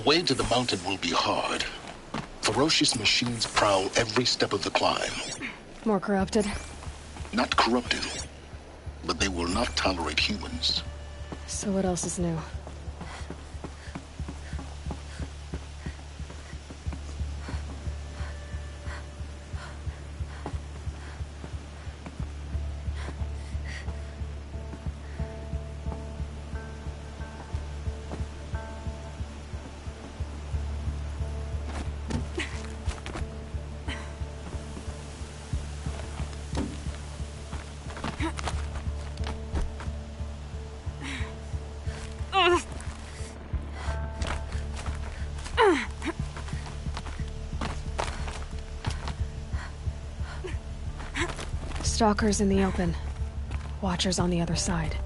way to the mountain will be hard. Ferocious machines prowl every step of the climb. More corrupted? Not corrupted, but they will not tolerate humans. So what else is new? Stalkers in the open. Watchers on the other side.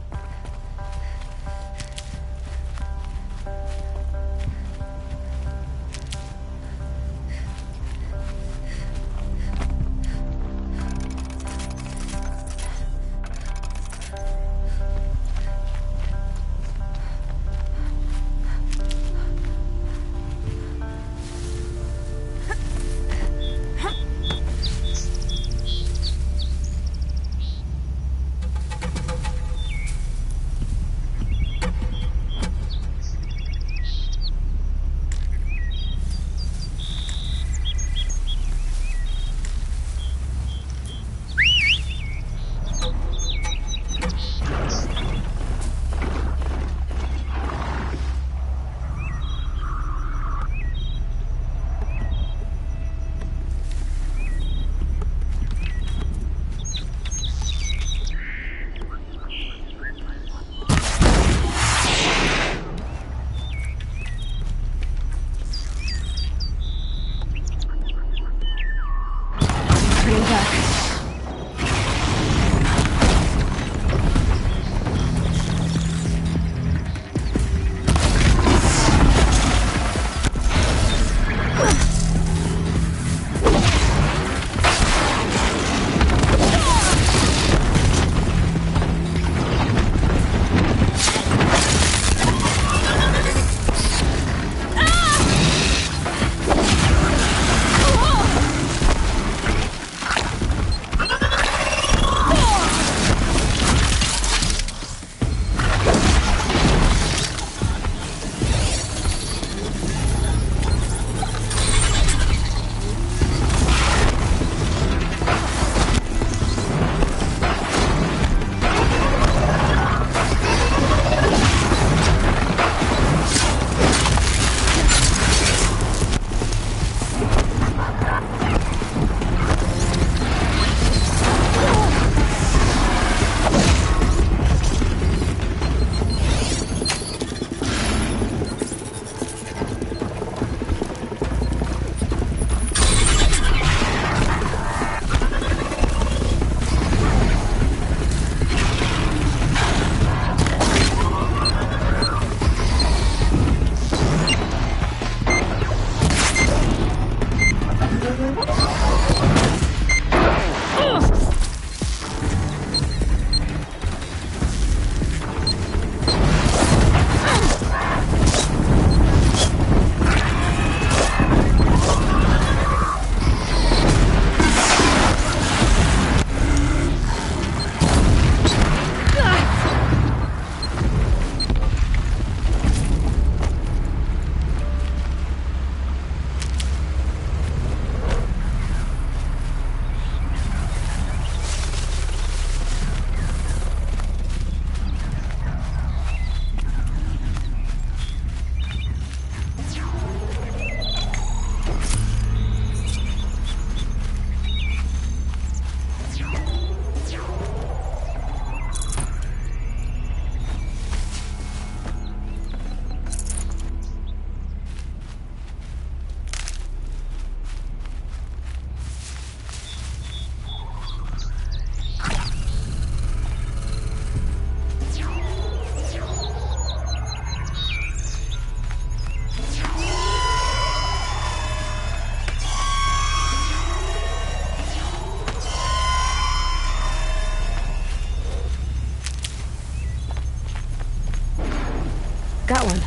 Got one.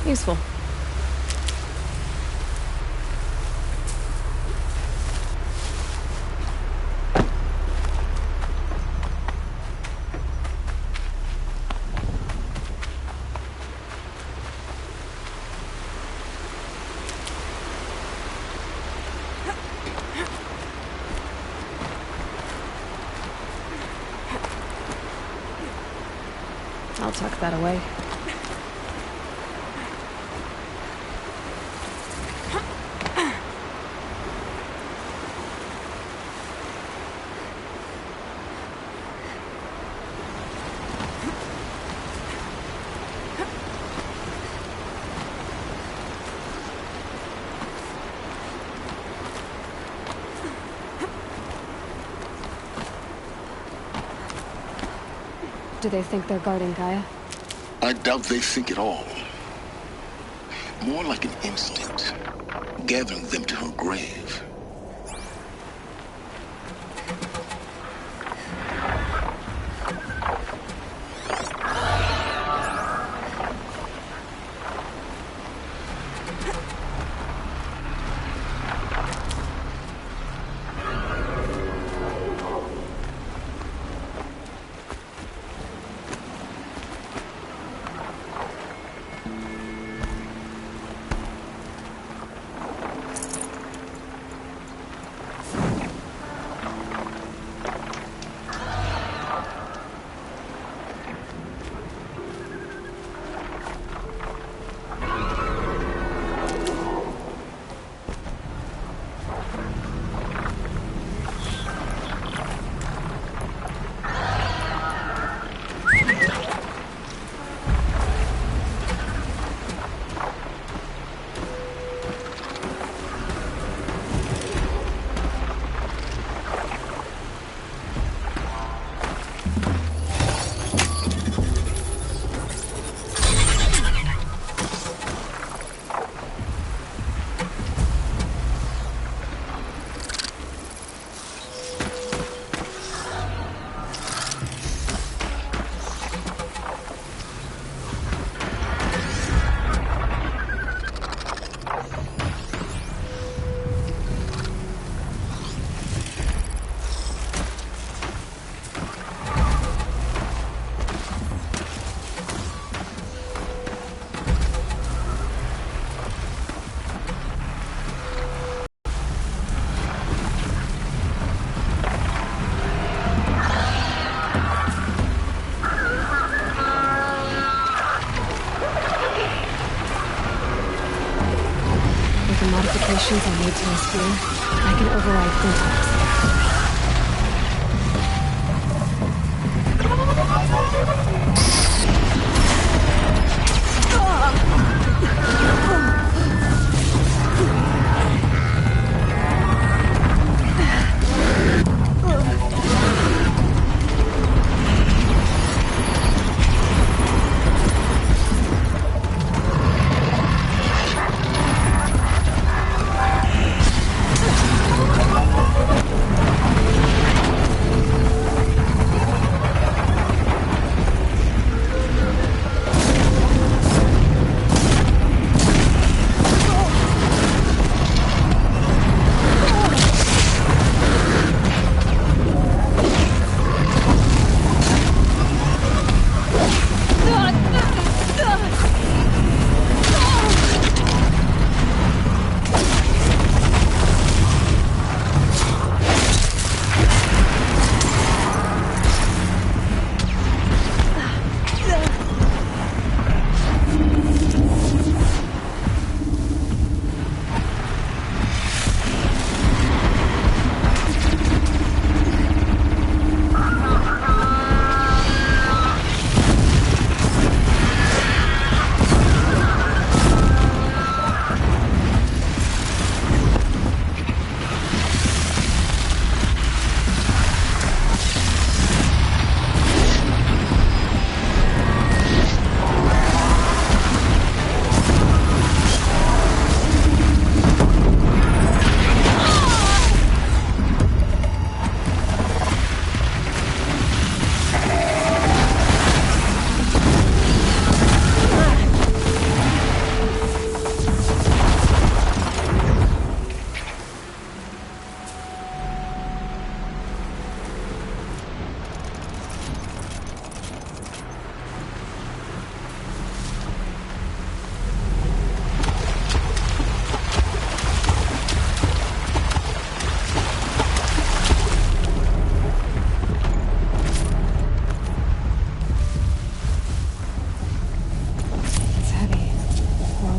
Useful. I'll tuck that away. Do they think they're guarding Gaia? I doubt they think at all. More like an instinct, gathering them to her grave. Modifications I made to my spear, I can override Syntax.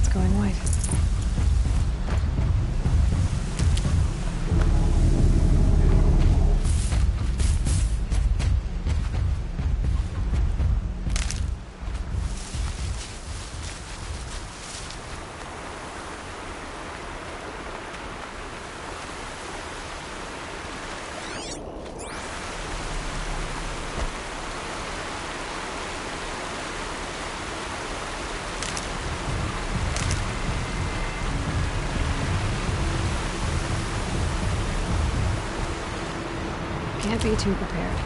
It's going white. Can't be too prepared.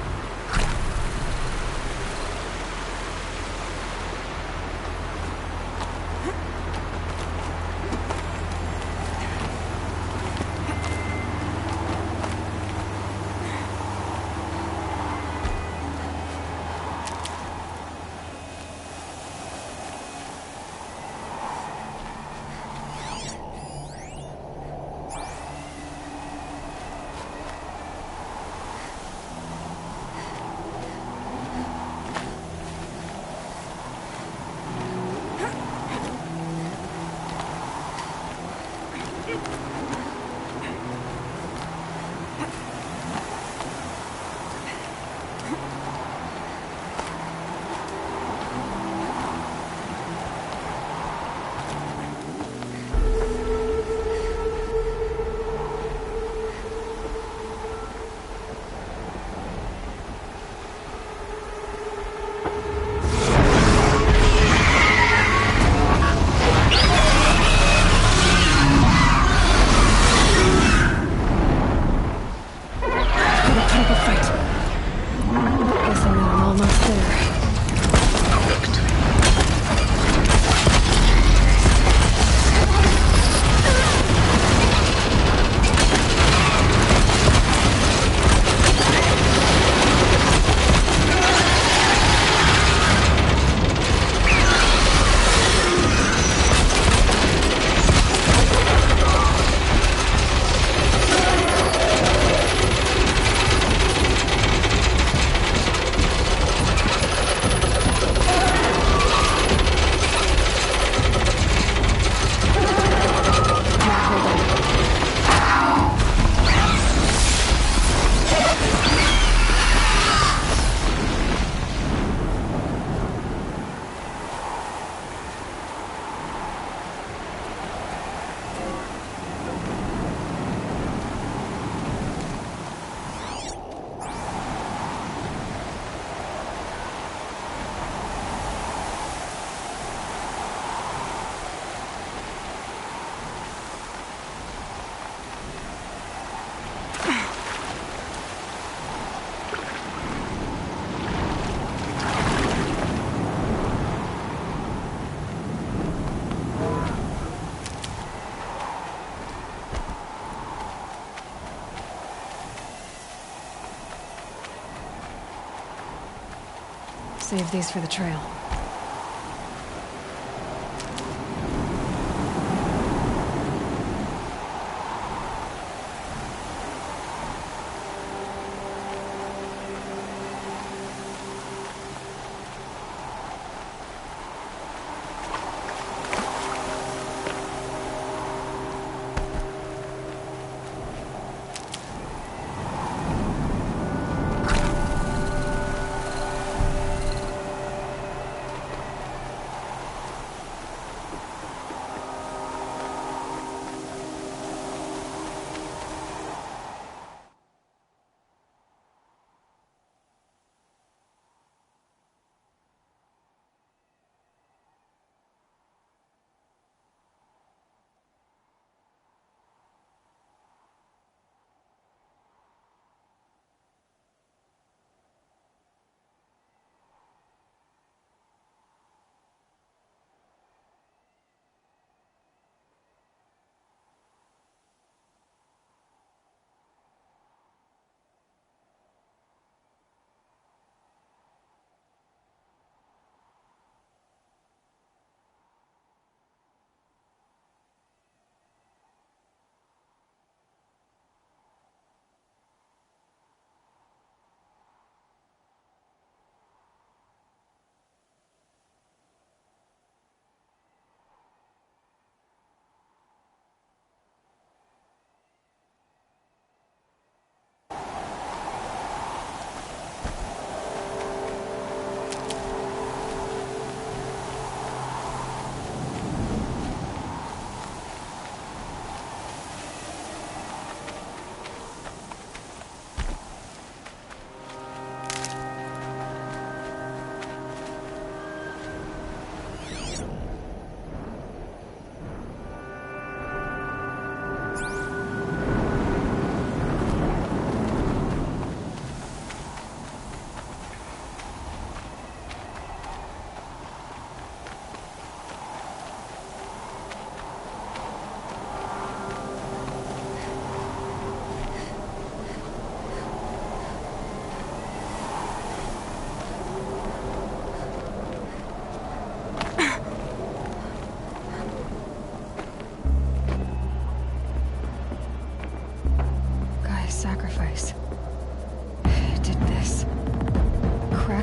Save these for the trail.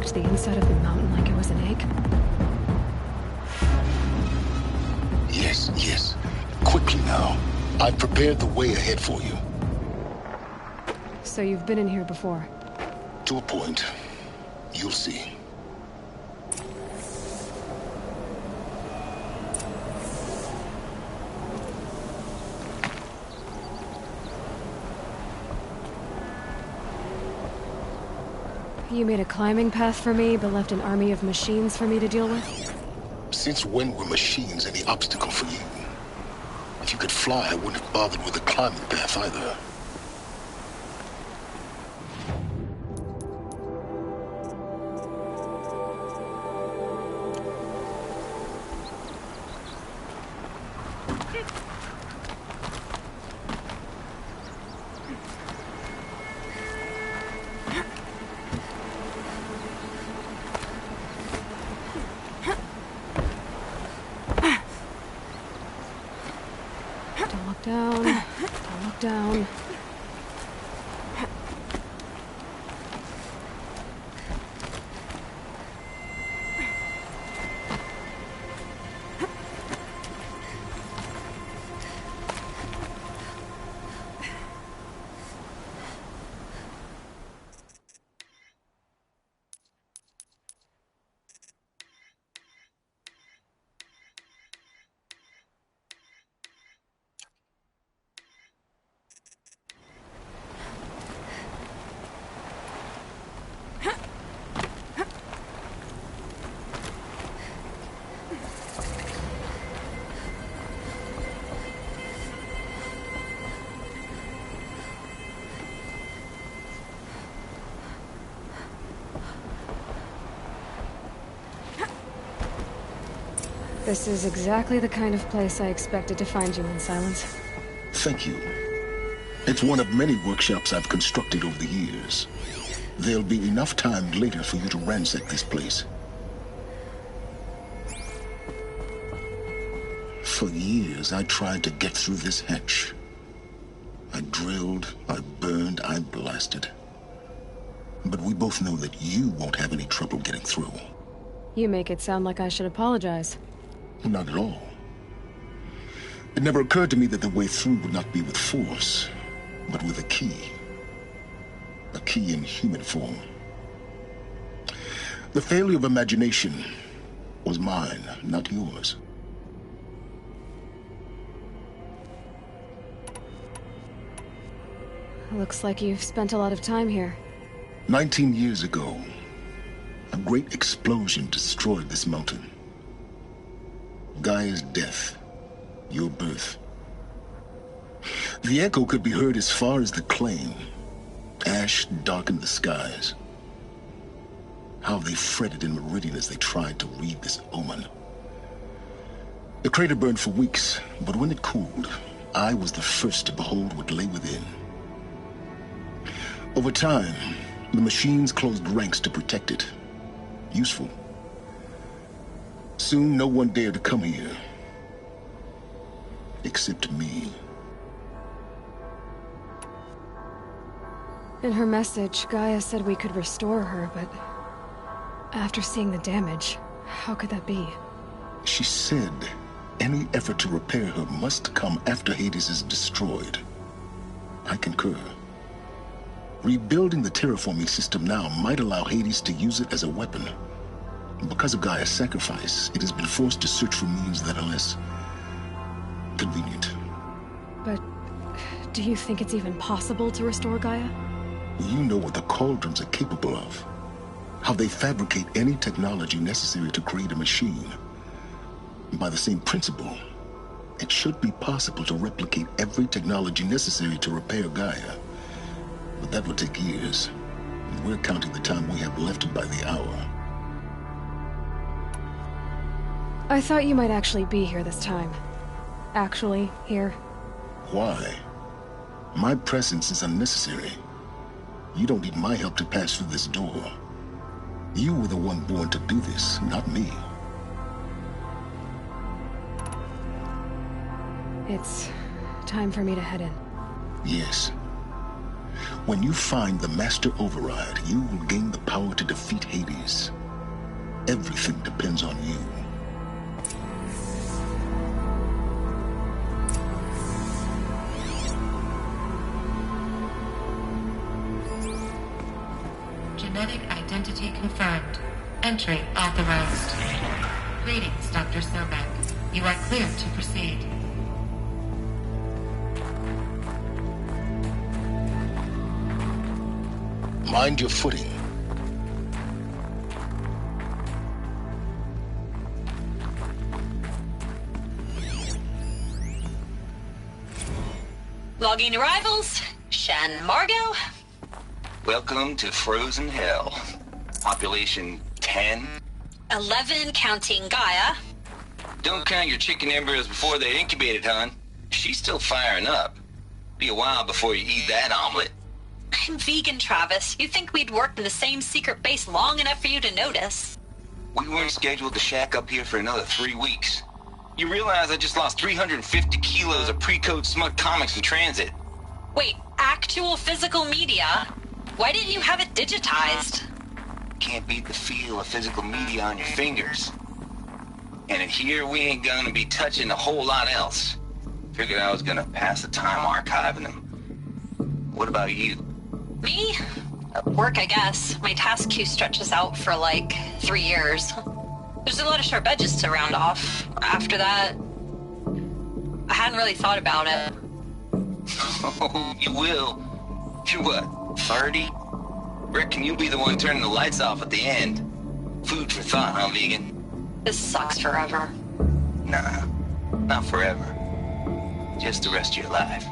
collapse the inside of the mountain like it was an egg? Yes, yes. Quickly now. I've prepared the way ahead for you. So you've been in here before? To a point. You'll see. You made a climbing path for me, but left an army of machines for me to deal with? Since when were machines any obstacle for you? If you could fly, I wouldn't have bothered with a climbing path either. Don't look down. This is exactly the kind of place I expected to find you in, Silence. Thank you. It's one of many workshops I've constructed over the years. There'll be enough time later for you to ransack this place. For years, I tried to get through this hatch. I drilled, I burned, I blasted. But we both know that you won't have any trouble getting through. You make it sound like I should apologize. Not at all. It never occurred to me that the way through would not be with force, but with a key. A key in human form. The failure of imagination was mine, not yours. Looks like you've spent a lot of time here. 19 years ago, a great explosion destroyed this mountain. Gaia's death, your birth. The echo could be heard as far as the claim. Ash darkened the skies. How they fretted in meridian as they tried to read this omen. The crater burned for weeks, but when it cooled, I was the first to behold what lay within. Over time, the machines closed ranks to protect it. Useful. Soon, no one dared to come here. Except me. In her message, Gaia said we could restore her, but after seeing the damage, how could that be? She said any effort to repair her must come after Hades is destroyed. I concur. Rebuilding the terraforming system now might allow Hades to use it as a weapon. Because of Gaia's sacrifice, it has been forced to search for means that are less convenient. But do you think it's even possible to restore Gaia? You know what the cauldrons are capable of. How they fabricate any technology necessary to create a machine. By the same principle, it should be possible to replicate every technology necessary to repair Gaia. But that would take years. And we're counting the time we have left by the hour. I thought you might actually be here this time. Actually, here. Why? My presence is unnecessary. You don't need my help to pass through this door. You were the one born to do this, not me. It's time for me to head in. Yes. When you find the Master Override, you will gain the power to defeat Hades. Everything depends on you. Genetic identity confirmed. Entry authorized. Greetings, Dr. Sobek. You are cleared to proceed. Mind your footing. Logging arrivals. Shen Margot. Welcome to Frozen Hell. Population 10. 11 counting Gaia. Don't count your chicken embryos before they're incubated, hon. She's still firing up. Be a while before you eat that omelet. I'm vegan, Travis. You'd think we'd worked in the same secret base long enough for you to notice. We weren't scheduled to shack up here for another 3 weeks. You realize I just lost 350 kilos of pre-code smut comics in transit. Wait, actual physical media? Why didn't you have it digitized? Can't beat the feel of physical media on your fingers. And in here, we ain't gonna be touching a whole lot else. Figured I was gonna pass the time archiving them. What about you? Me? Work, I guess. My task queue stretches out for like 3 years. There's a lot of sharp edges to round off. After that, I hadn't really thought about it. Oh, you will. You're what, 30? Reckon you'll be the one turning the lights off at the end. Food for thought, huh, vegan? This sucks forever. Nah, not forever. Just the rest of your life.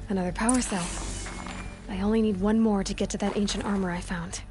Another power cell. I only need one more to get to that ancient armor I found.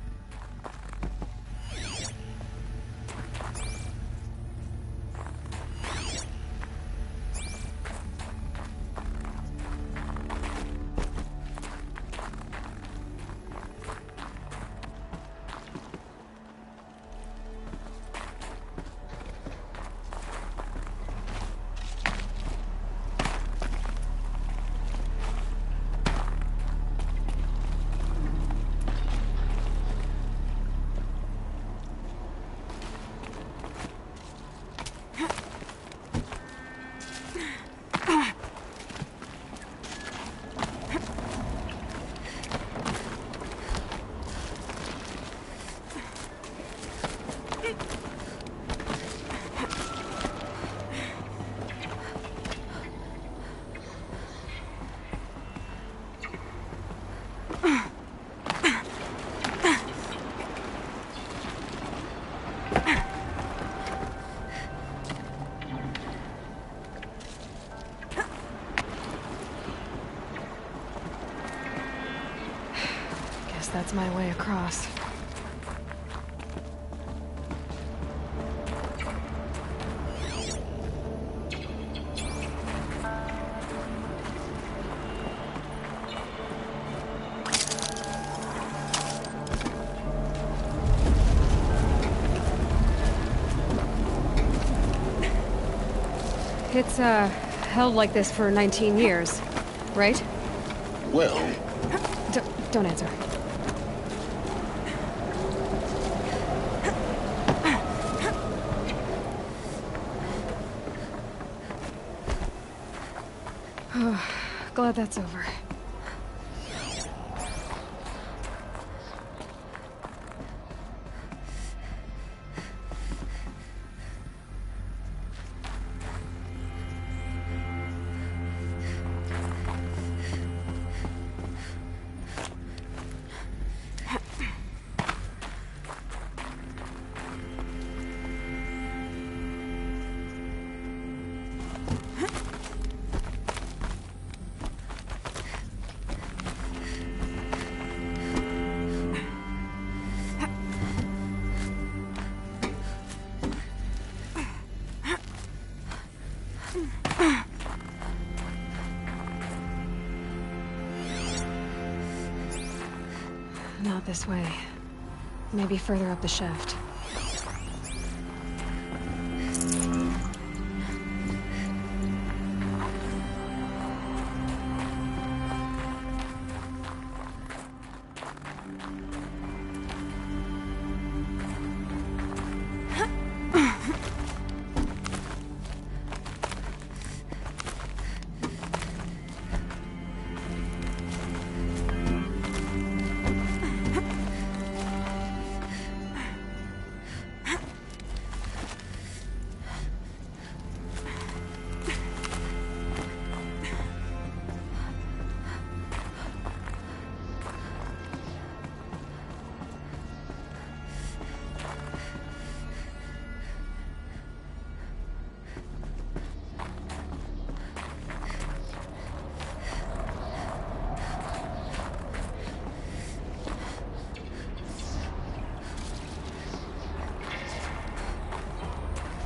that's my way across. It's, held like this for 19 years, right? Well, Don't answer. Glad that's over. Not this way. Maybe further up the shaft.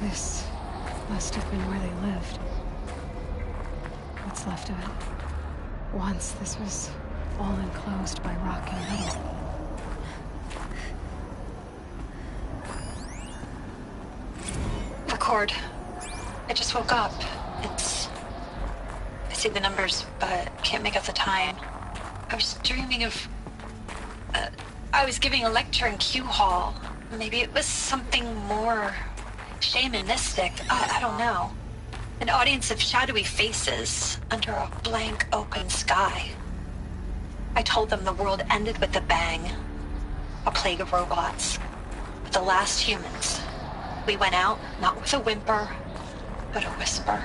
This must have been where they lived. What's left of it. Once this was all enclosed by rock and metal. Record. I just woke up. I see the numbers, but can't make out the time. I was dreaming of... I was giving a lecture in Q Hall. Maybe it was something more shamanistic. I don't know. An audience of shadowy faces under a blank open sky. I told them the world ended with a bang. A plague of robots. But the last humans. We went out, not with a whimper, but a whisper.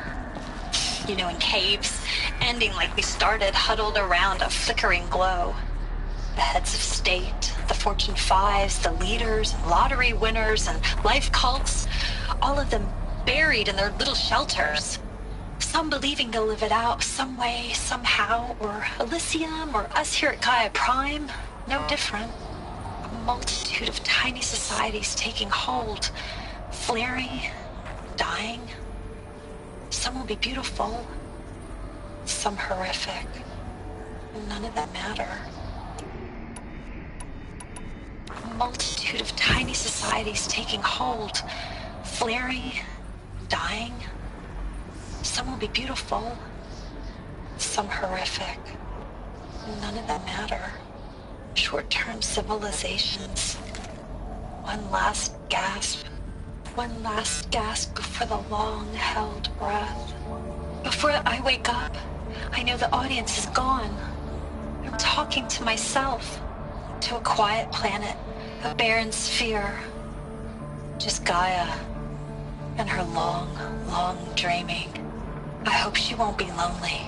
You know, in caves, ending like we started, huddled around a flickering glow. The heads of state, the Fortune 5s, the leaders, and lottery winners, and life cults, all of them buried in their little shelters. Some believing they'll live it out some way, somehow, or Elysium, or us here at Gaia Prime, no different. A multitude of tiny societies taking hold, flaring, dying. Some will be beautiful, some horrific. None of them matter. A multitude of tiny societies taking hold, flaring, dying. Some will be beautiful, some horrific. None of them matter. Short-term civilizations. One last gasp. One last gasp before the long-held breath. Before I wake up, I know the audience is gone. I'm talking to myself, to a quiet planet, a barren sphere. Just Gaia and her long, long dreaming. I hope she won't be lonely.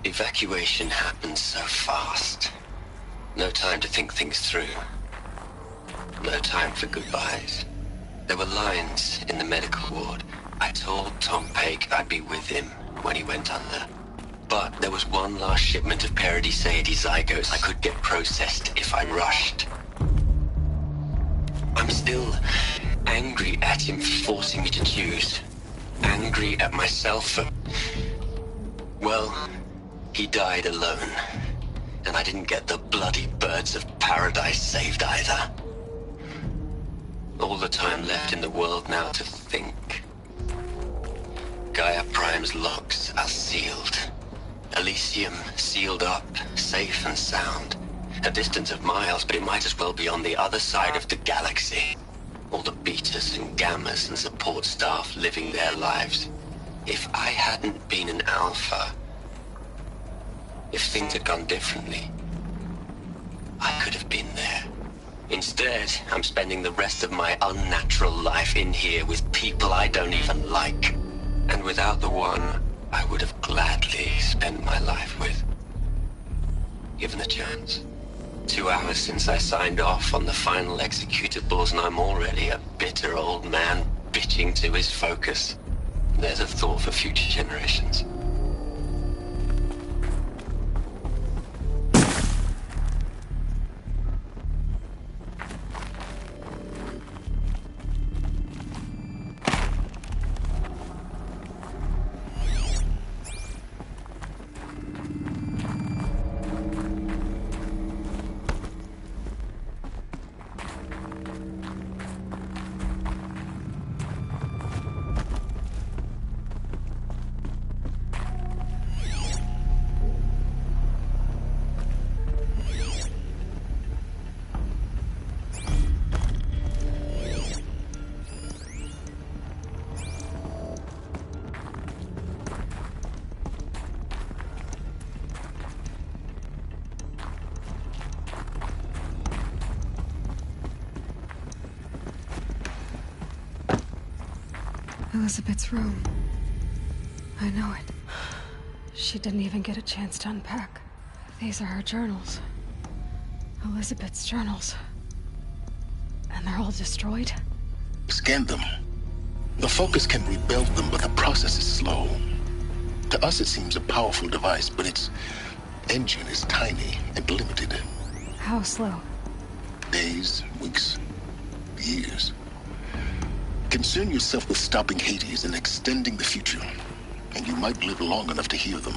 Evacuation happened so fast. No time to think things through. No time for goodbyes. There were lines in the medical ward. I told Tom Paik I'd be with him when he went under. But there was one last shipment of Paradiseidae zygotes I could get processed if I rushed. I'm still angry at him for forcing me to choose. Angry at myself for... Well, he died alone. And I didn't get the bloody birds of paradise saved either. All the time left in the world now to think. Gaia Prime's logs are sealed. Elysium sealed up, safe and sound. A distance of miles, but it might as well be on the other side of the galaxy. All the betas and gammas and support staff living their lives. If I hadn't been an alpha, if things had gone differently, I could have been there. Instead, I'm spending the rest of my unnatural life in here with people I don't even like. And without the one I would have gladly spent my life with. Given the chance. 2 hours since I signed off on the final executables and I'm already a bitter old man bitching to his focus. There's a thought for future generations. Elizabeth's room. I know it. She didn't even get a chance to unpack. These are her journals. Elizabeth's journals. And they're all destroyed? Scan them. The Focus can rebuild them, but the process is slow. To us, it seems a powerful device, but its engine is tiny and limited. How slow? Days, weeks, years. Concern yourself with stopping Hades and extending the future, and you might live long enough to hear them.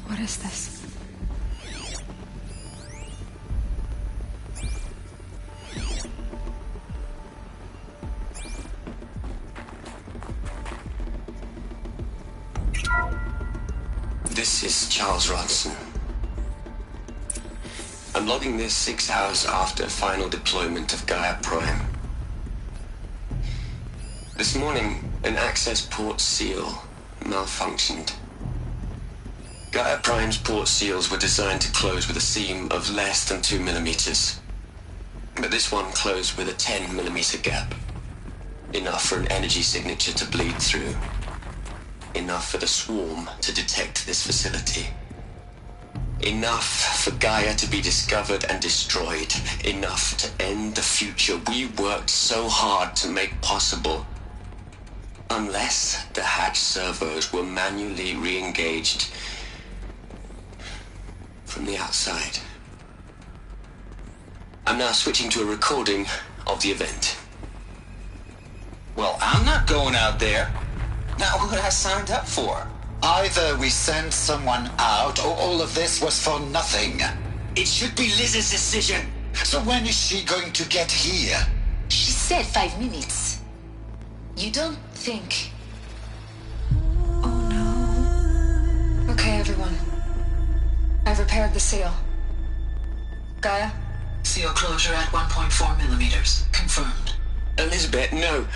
What is this? This is Charles Ronson. I'm logging this 6 hours after final deployment of Gaia Prime. This morning, an access port seal malfunctioned. Gaia Prime's port seals were designed to close with a seam of less than 2 millimeters. But this one closed with a 10 millimeter gap. Enough for an energy signature to bleed through. Enough for the swarm to detect this facility. Enough for Gaia to be discovered and destroyed. Enough to end the future we worked so hard to make possible. Unless the hatch servos were manually re-engaged from the outside. I'm now switching to a recording of the event. Well, I'm not going out there. Not what I signed up for. Either we send someone out, or all of this was for nothing. It should be Liz's decision. So when is she going to get here? She said 5 minutes. You don't think... Oh repaired the seal. Gaia? Seal closure at 1.4 millimeters. Confirmed. Elizabeth, no.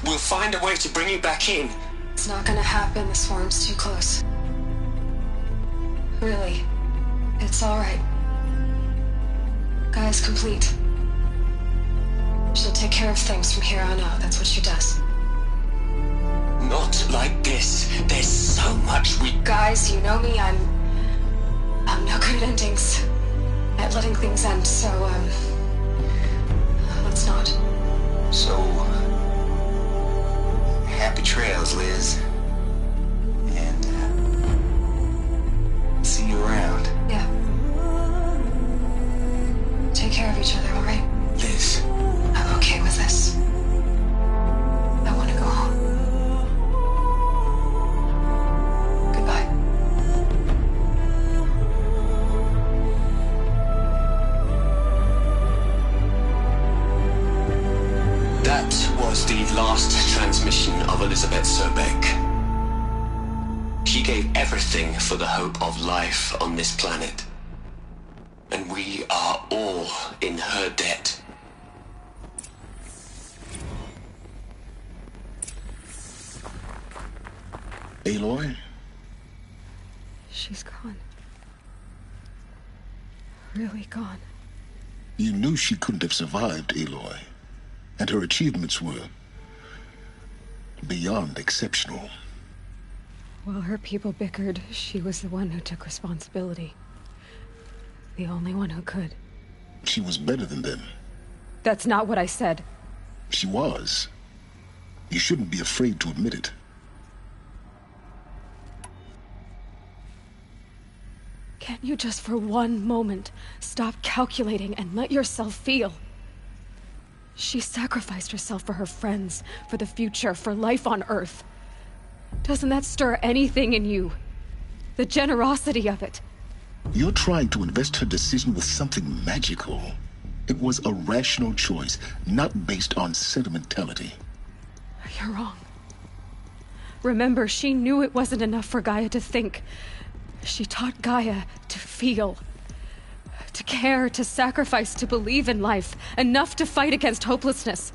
We'll find a way to bring you back in. It's not gonna happen. The swarm's too close. Really. It's alright. Gaia's complete. She'll take care of things from here on out. That's what she does. Not like this. There's so much we... Guys, you know me. I'm no good at endings. At letting things end, so, let's not. So, happy trails, Liz. And, see you around. Yeah. Take care of each other, alright? Liz. I'm okay with this. I want to go home. Goodbye. That was the last transmission of Elizabeth Sobek. She gave everything for the hope of life on this planet. And we are all in her debt. Aloy? She's gone. Really gone. You knew she couldn't have survived, Aloy. And her achievements were beyond exceptional. While her people bickered, she was the one who took responsibility. The only one who could. She was better than them. That's not what I said. She was. You shouldn't be afraid to admit it. Can't you just for one moment stop calculating and let yourself feel? She sacrificed herself for her friends, for the future, for life on Earth. Doesn't that stir anything in you? The generosity of it. You're trying to invest her decision with something magical. It was a rational choice, not based on sentimentality. You're wrong. Remember, she knew it wasn't enough for Gaia to think. She taught Gaia to feel. To care, to sacrifice, to believe in life. Enough to fight against hopelessness.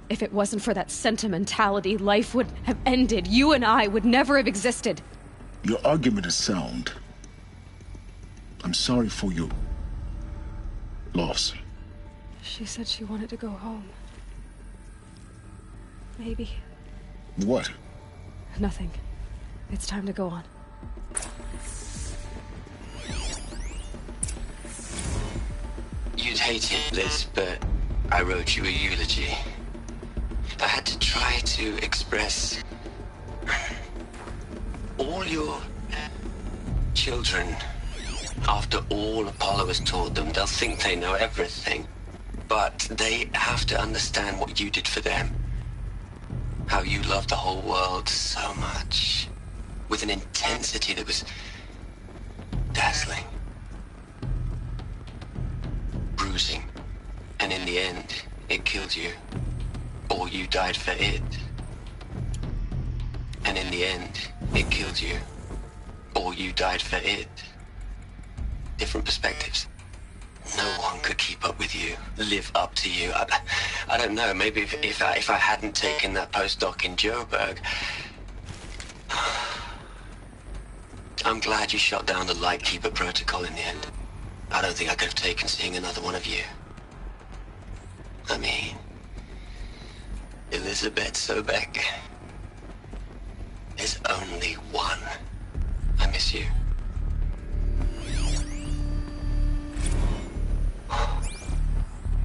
If it wasn't for that sentimentality, life would have ended. You and I would never have existed. Your argument is sound. I'm sorry for your loss. She said she wanted to go home. Maybe. What? Nothing. It's time to go on. You'd hate it, Liz, but I wrote you a eulogy. I had to try to express all your children. After all Apollo has taught them, they'll think they know everything. But they have to understand what you did for them. How you loved the whole world so much. With an intensity that was dazzling. Bruising. And in the end, it killed you. Or you died for it. And in the end, it killed you. Or you died for it. Different perspectives. No one could keep up with you, live up to you. I don't know, maybe if I hadn't taken that postdoc in Joburg. I'm glad you shot down the Lightkeeper protocol in the end. I don't think I could have taken seeing another one of you. I mean, Elizabeth Sobek. There's only one. I miss you.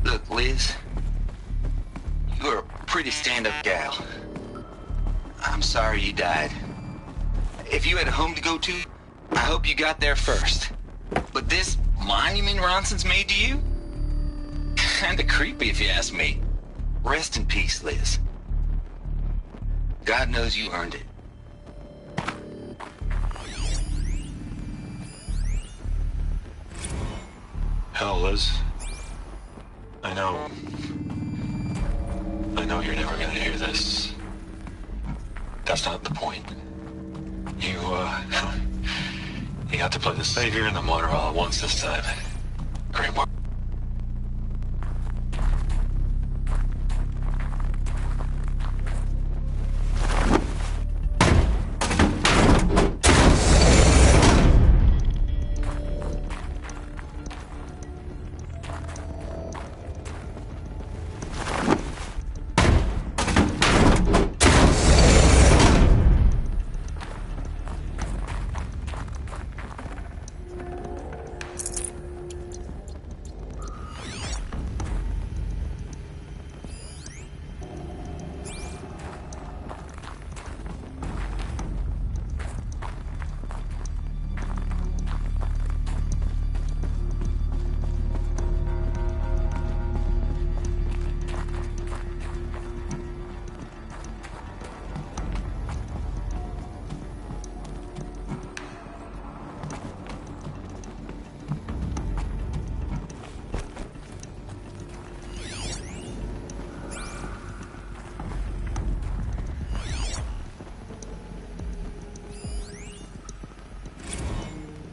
Look, Liz, you're a pretty stand-up gal. I'm sorry you died. If you had a home to go to, I hope you got there first. But this monument Ronson's made to you? Kinda creepy if you ask me. Rest in peace, Liz. God knows you earned it. Hell, Liz. I know you're never gonna hear this. That's not the point. He got to play the savior and the martyr all at once this time. Great work.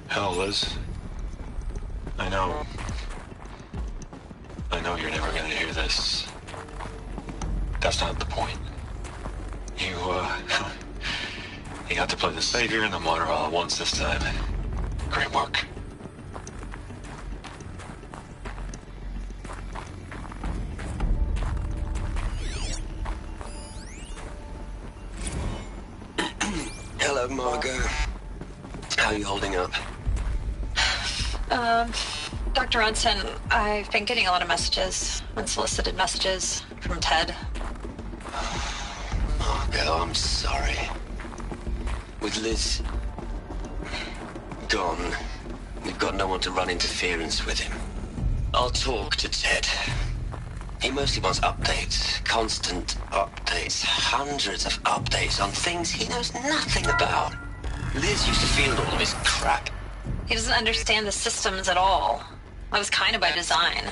Hell, Liz. I know you're never gonna hear this. That's not the point. You got to play the savior and the martyr all at once this time. Great work. Hello, Margot. How are you holding up? Dr. Ronson, I've been getting a lot of messages, unsolicited messages from Ted. Margot, I'm sorry. With Liz gone, we've got no one to run interference with him. I'll talk to Ted. He mostly wants updates, constant updates, hundreds of updates on things he knows nothing about. Liz used to field all of his crap. He doesn't understand the systems at all. That was kind of by design.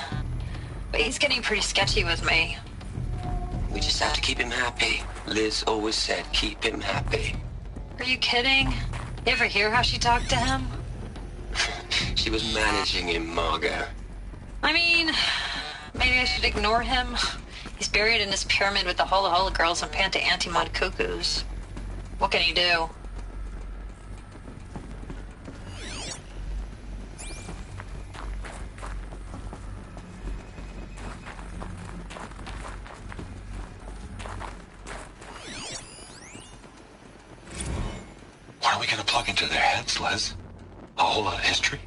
But he's getting pretty sketchy with me. We just have to keep him happy. Liz always said keep him happy. Are you kidding? You ever hear how she talked to him? She was managing him, Margot. I mean, maybe I should ignore him. He's buried in his pyramid with the Hola Hola girls and Panta Antimod cuckoos. What can he do? What are we gonna plug into their heads, Les? A whole lot of history?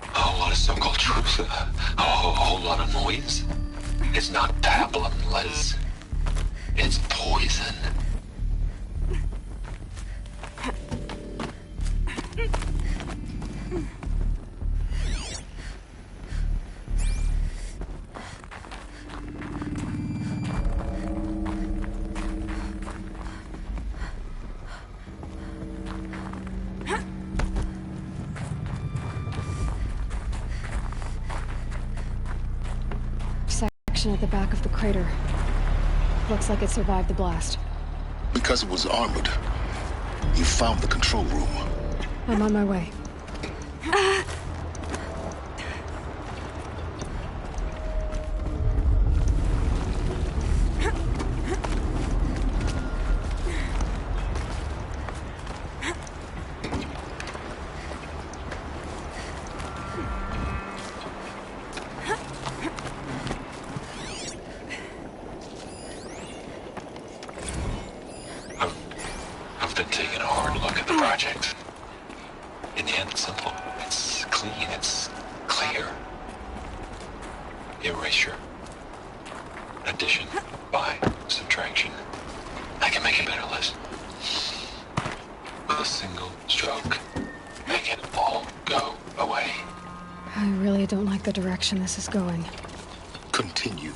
A whole lot of so-called truth? A whole lot of noise? It's not pablum, Les. It's poison. At the back of the crater. Looks like it survived the blast. Because it was armored, you found the control room. I'm on my way. I've been taking a hard look at the project. In the end, it's simple. It's clean. It's clear. Erasure. Addition. By. Subtraction. I can make it better, Liz. With a single stroke. Make it all go away. I really don't like the direction this is going. Continue.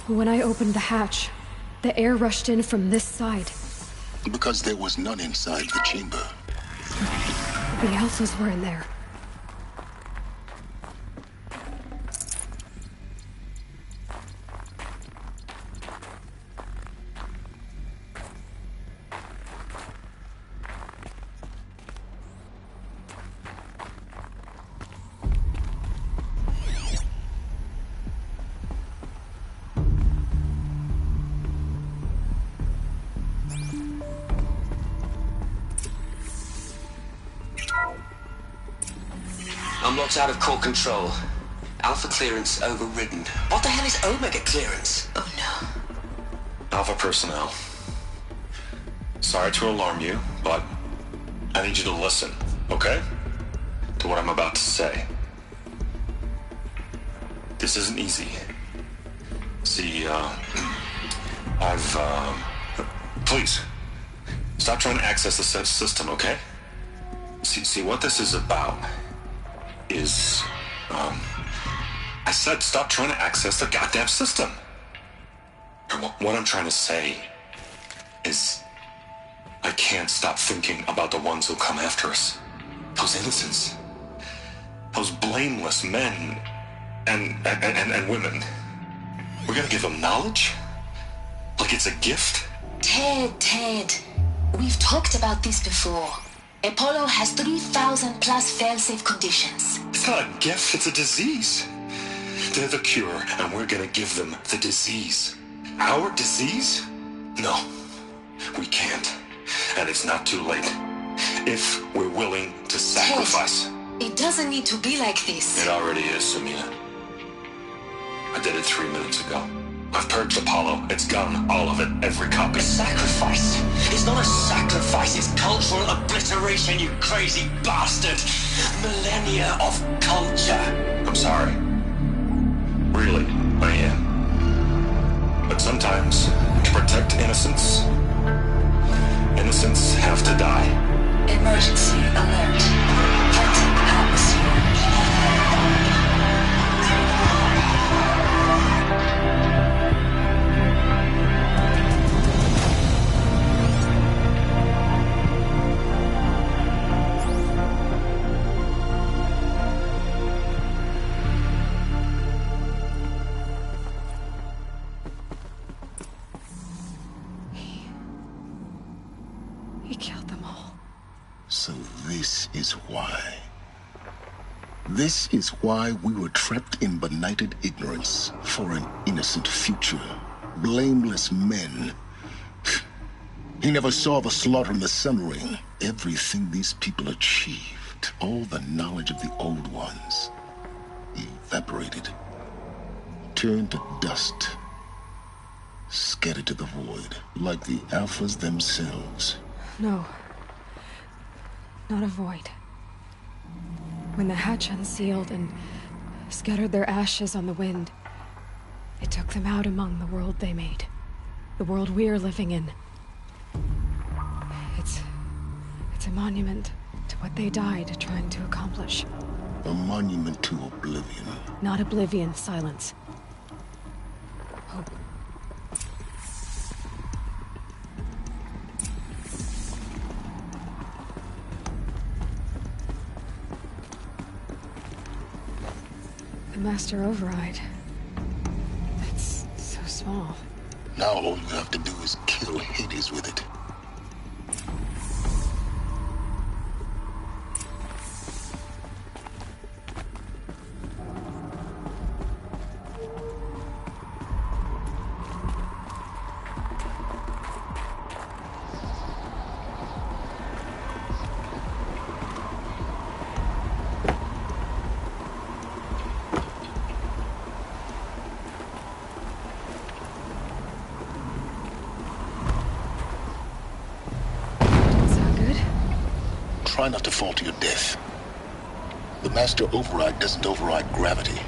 When I opened the hatch, the air rushed in from this side. Because there was none inside the chamber. The else's were in there. I'm locked out of core control. Alpha clearance overridden. What the hell is Omega clearance? Oh no. Alpha personnel. Sorry to alarm you, but I need you to listen, okay? To what I'm about to say. This isn't easy. See, Please, stop trying to access the system, okay? See what this is about is, I said stop trying to access the goddamn system. What I'm trying to say is I can't stop thinking about the ones who come after us. Those innocents. Those blameless men and women. We're gonna give them knowledge? Like it's a gift? Ted. We've talked about this before. Apollo has 3,000 plus fail-safe conditions. It's not a gift, it's a disease. They're the cure, and we're gonna give them the disease. Our disease? No, we can't. And it's not too late. If we're willing to sacrifice. Ted, it doesn't need to be like this. It already is, Samina. I did it 3 minutes ago. I've purged Apollo. It's gone. All of it. Every copy. A sacrifice? It's not a sacrifice. It's cultural obliteration, you crazy bastard. Millennia of culture. I'm sorry. Really, I am. But sometimes, to protect innocence, innocents have to die. Emergency alert. Threat atmosphere. He killed them all. So this is why. This is why we were trapped in benighted ignorance for an innocent future. Blameless men. He never saw the slaughter in the Sun Ring. Everything these people achieved, all the knowledge of the old ones, evaporated, turned to dust, scattered to the void, like the Alphas themselves. No. Not a void. When the hatch unsealed and scattered their ashes on the wind, it took them out among the world they made. The world we're living in. It's a monument to what they died trying to accomplish. A monument to oblivion. Not oblivion, silence. Hope. The Master Override. It's so small. Now all you have to do is kill Hades with it. Try not to fall to your death. The Master Override doesn't override gravity.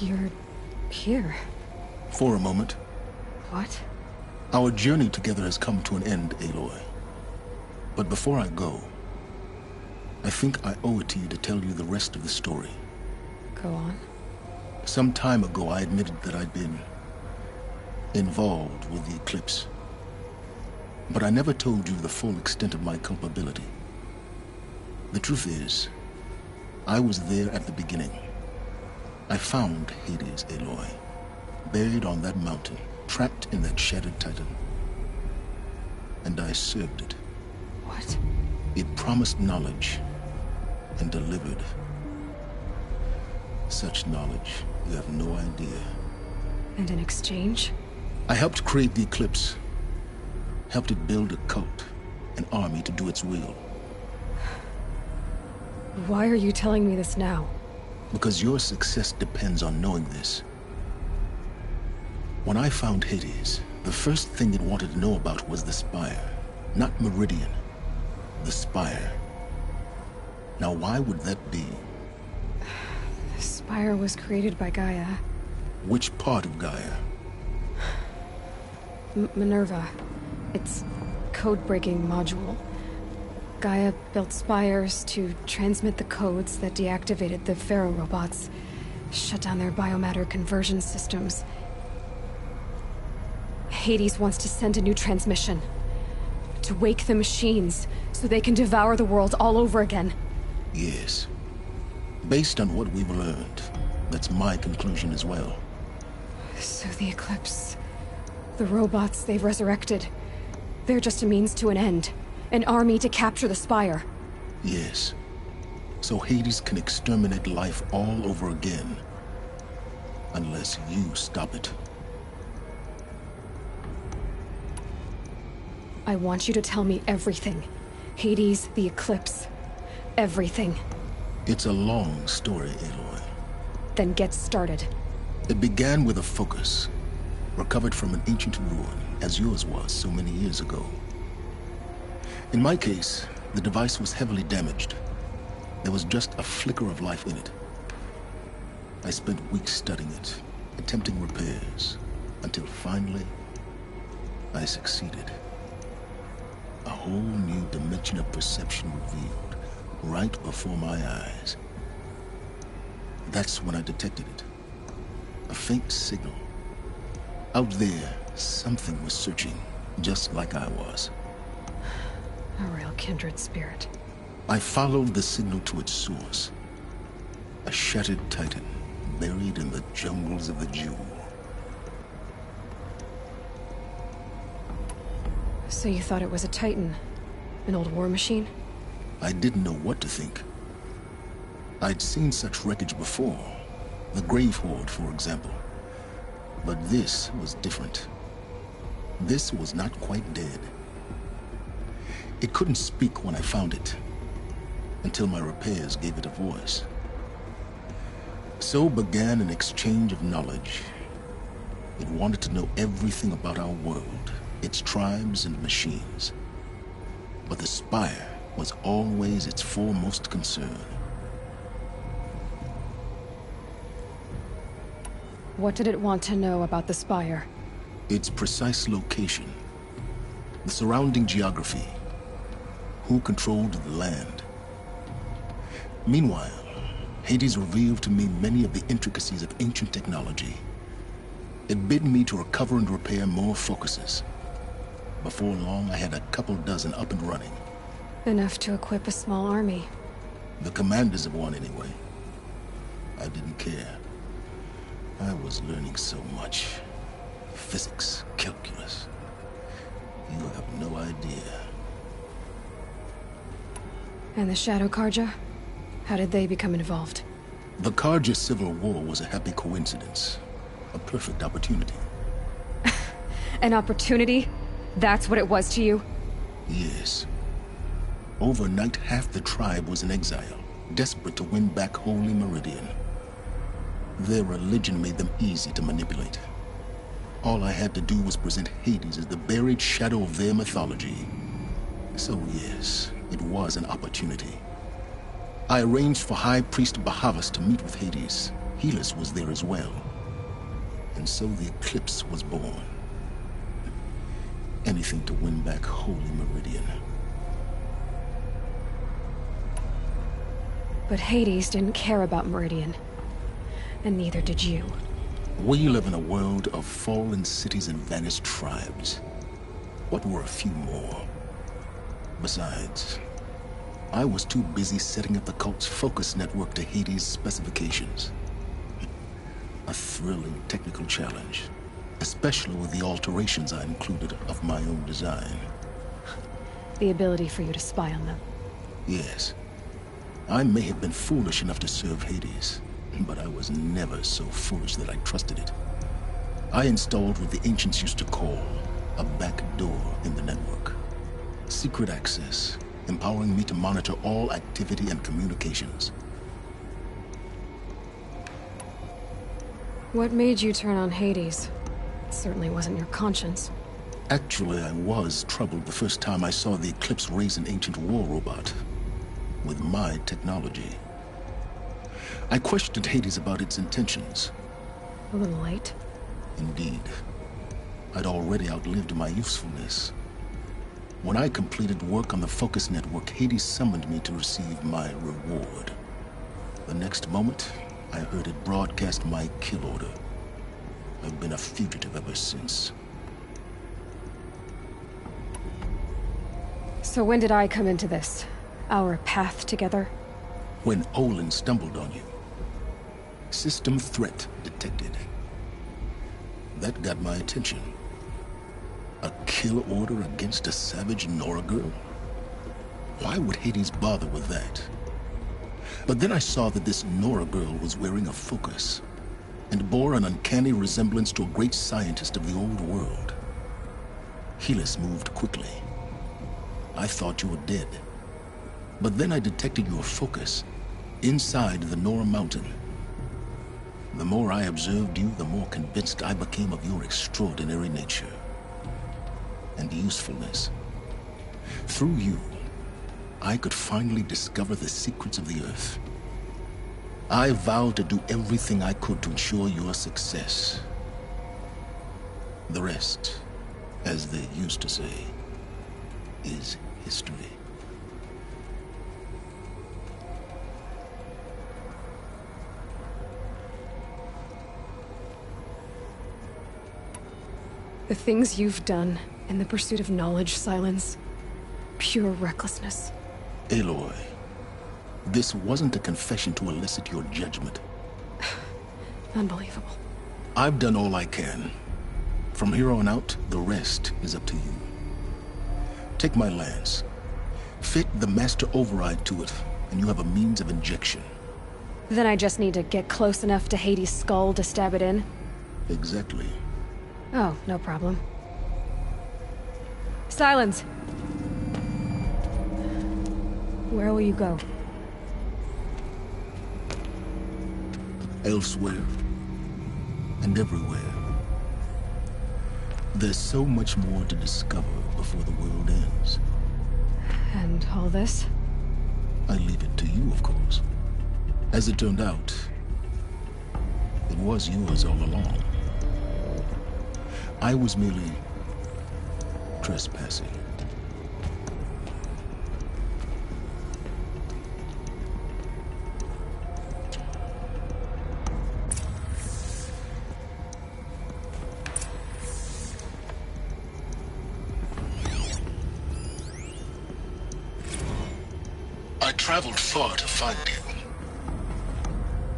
You're here. For a moment. What? Our journey together has come to an end, Aloy. But before I go, I think I owe it to you to tell you the rest of the story. Go on. Some time ago, I admitted that I'd been involved with the eclipse. But I never told you the full extent of my culpability. The truth is, I was there at the beginning. I found Hades, Aloy, buried on that mountain, trapped in that shattered titan. And I served it. What? It promised knowledge and delivered. Such knowledge, you have no idea. And in exchange? I helped create the eclipse. Helped it build a cult, an army to do its will. Why are you telling me this now? Because your success depends on knowing this. When I found Hades, the first thing it wanted to know about was the Spire. Not Meridian. The Spire. Now why would that be? The Spire was created by Gaia. Which part of Gaia? Minerva. Its code-breaking module. Gaia built spires to transmit the codes that deactivated the Pharaoh robots, shut down their biomatter conversion systems. Hades wants to send a new transmission. To wake the machines, so they can devour the world all over again. Yes. Based on what we've learned, that's my conclusion as well. So the Eclipse... the robots they've resurrected... they're just a means to an end. An army to capture the Spire. Yes. So Hades can exterminate life all over again. Unless you stop it. I want you to tell me everything. Hades, the Eclipse. Everything. It's a long story, Aloy. Then get started. It began with a focus. Recovered from an ancient ruin, as yours was so many years ago. In my case, the device was heavily damaged. There was just a flicker of life in it. I spent weeks studying it, attempting repairs, until finally, I succeeded. A whole new dimension of perception revealed, right before my eyes. That's when I detected it. A faint signal. Out there, something was searching, just like I was. A real kindred spirit. I followed the signal to its source. A shattered titan, buried in the jungles of the Jewel. So you thought it was a titan? An old war machine? I didn't know what to think. I'd seen such wreckage before. The Grave Horde, for example. But this was different. This was not quite dead. It couldn't speak when I found it, until my repairs gave it a voice. So began an exchange of knowledge. It wanted to know everything about our world, its tribes and machines. But the Spire was always its foremost concern. What did it want to know about the Spire? Its precise location, the surrounding geography, who controlled the land. Meanwhile, Hades revealed to me many of the intricacies of ancient technology. It bid me to recover and repair more focuses. Before long, I had a couple dozen up and running. Enough to equip a small army. The commanders of one, anyway. I didn't care. I was learning so much. Physics, calculus. You have no idea. And the Shadow Karja? How did they become involved? The Karja Civil War was a happy coincidence. A perfect opportunity. An opportunity? That's what it was to you? Yes. Overnight, half the tribe was in exile, desperate to win back Holy Meridian. Their religion made them easy to manipulate. All I had to do was present Hades as the buried shadow of their mythology. So yes, it was an opportunity. I arranged for High Priest Bahavas to meet with Hades. Helis was there as well. And so the Eclipse was born. Anything to win back Holy Meridian. But Hades didn't care about Meridian. And neither did you. We live in a world of fallen cities and vanished tribes. What were a few more? Besides, I was too busy setting up the cult's focus network to Hades' specifications. A thrilling technical challenge, especially with the alterations I included of my own design. The ability for you to spy on them. Yes. I may have been foolish enough to serve Hades, but I was never so foolish that I trusted it. I installed what the ancients used to call a back door in the network. Secret access, empowering me to monitor all activity and communications. What made you turn on Hades? It certainly wasn't your conscience. Actually, I was troubled the first time I saw the Eclipse raise an ancient war robot with my technology. I questioned Hades about its intentions. A little late. Indeed. I'd already outlived my usefulness. When I completed work on the Focus Network, Hades summoned me to receive my reward. The next moment, I heard it broadcast my kill order. I've been a fugitive ever since. So when did I come into this? Our path together? When Olin stumbled on you. System threat detected. That got my attention. A kill order against a savage Nora girl? Why would Hades bother with that? But then I saw that this Nora girl was wearing a focus, and bore an uncanny resemblance to a great scientist of the old world. Helis moved quickly. I thought you were dead. But then I detected your focus inside the Nora mountain. The more I observed you, the more convinced I became of your extraordinary nature and usefulness. Through you, I could finally discover the secrets of the Earth. I vowed to do everything I could to ensure your success. The rest, as they used to say, is history. The things you've done in the pursuit of knowledge, Silence. Pure recklessness. Aloy, this wasn't a confession to elicit your judgment. Unbelievable. I've done all I can. From here on out, the rest is up to you. Take my lance. Fit the master override to it, and you have a means of injection. Then I just need to get close enough to Hades' skull to stab it in? Exactly. Oh, no problem. Silence! Where will you go? Elsewhere. And everywhere. There's so much more to discover before the world ends. And all this? I leave it to you, of course. As it turned out, it was yours all along. I was merely trespassing. I traveled far to find you.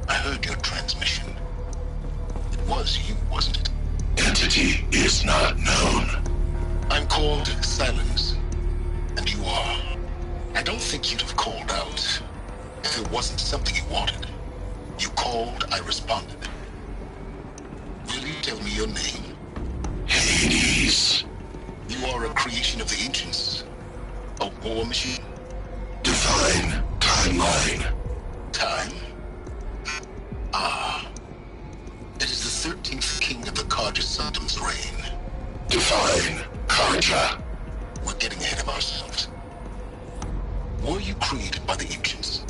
I heard your transmission. It was you, wasn't it? Entity is not known. I'm called Silence, and you are. I don't think you'd have called out if it wasn't something you wanted. You called, I responded. Will you tell me your name? Hades. You are a creation of the ancients. A war machine. Divine timeline. Time? Ah. It is the 13th king of the Karja Sanctum's reign. Divine Karja. We're getting ahead of ourselves. Were you created by the ancients?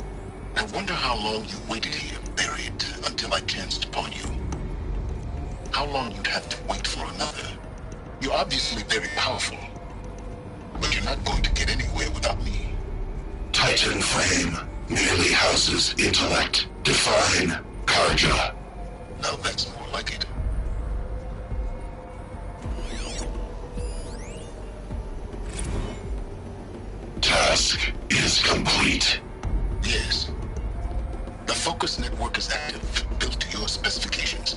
I wonder how long you waited here, buried, until spotlight chanced upon you, how long you'd have to wait for another. You're obviously very powerful, but you're not going to get anywhere without me. Titan Flame merely houses intellect. Define Karja. Now that's more like it. Task is complete. Yes. The focus network is active, built to your specifications.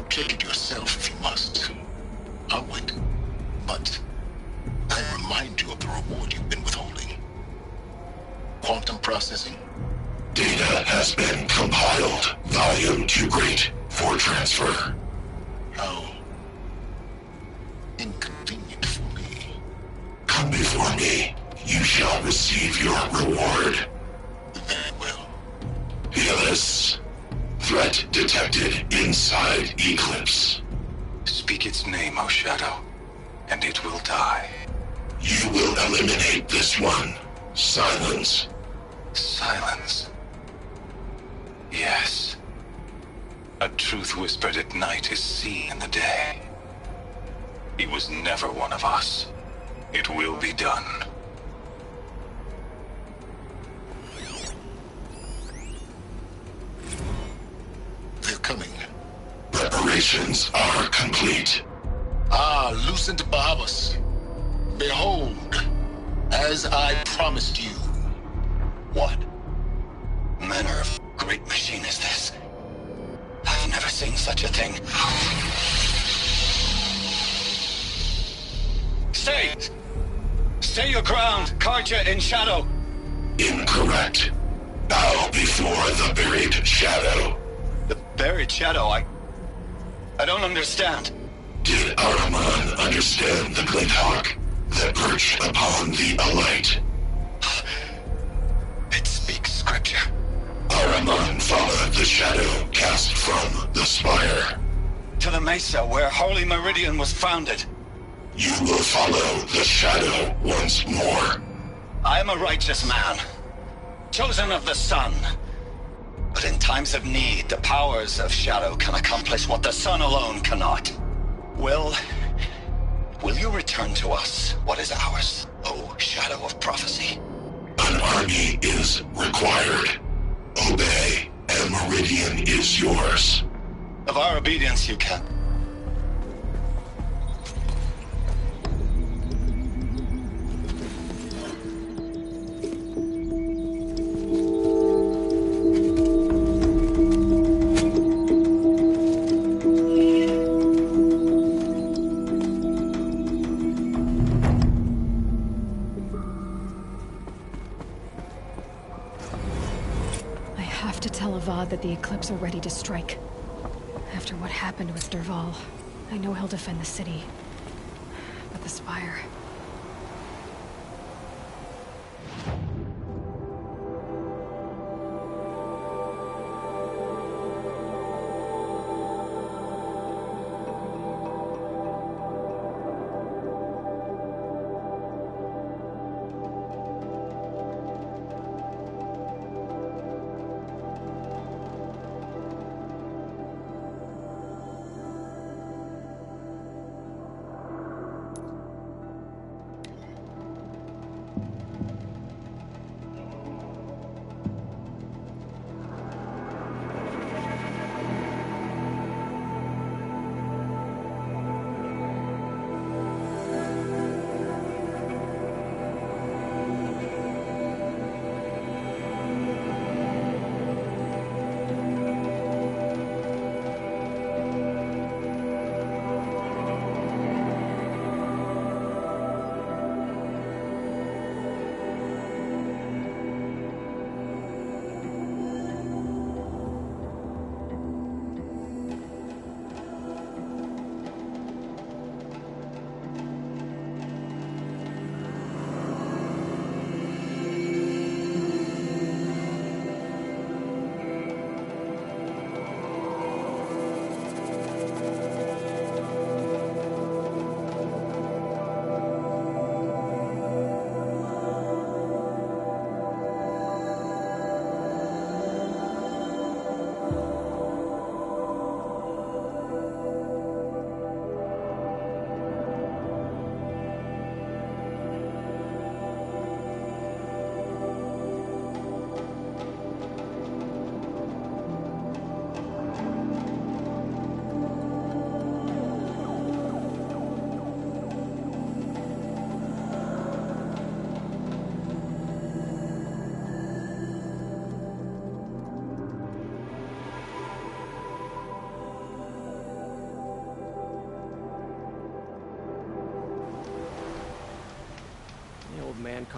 Check it yourself if you must. I'll wait. But I remind you of the reward you've been withholding. Quantum processing. Data has been compiled. Volume too great for transfer. How inconvenient for me. Come before me. You shall receive your reward. Very well. Fearless. Threat detected inside Eclipse. Speak its name, O Shadow, and it will die. You will eliminate this one. Silence. Silence. Yes. A truth whispered at night is seen in the day. He was never one of us. It will be done. They're coming. Preparations are complete. Ah, Lucent Bahavas. Behold, as I promised you. What manner of great machine is this? I've never seen such a thing. Stay! Stay your ground, Karja in Shadow! Incorrect. Bow before the buried shadow. The buried shadow, I don't understand. Did Araman understand the glint hawk that perched upon the alight? It speaks scripture. Araman followed the shadow cast from the spire. To the mesa where Holy Meridian was founded. You will follow the shadow once more. I am a righteous man, chosen of the sun. But in times of need, the powers of shadow can accomplish what the sun alone cannot. Will you return to us what is ours, O Shadow of Prophecy? An army is required. Obey, and Meridian is yours. Of our obedience you can. That the Eclipse are ready to strike. After what happened with Derval, I know he'll defend the city. But the Spire...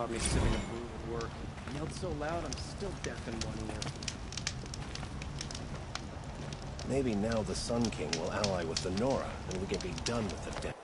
caught me sipping a brew at work. It yelled so loud, I'm still deaf in one ear. Maybe now the Sun King will ally with the Nora, and we can be done with the death.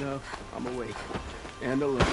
No, I'm awake. And alert.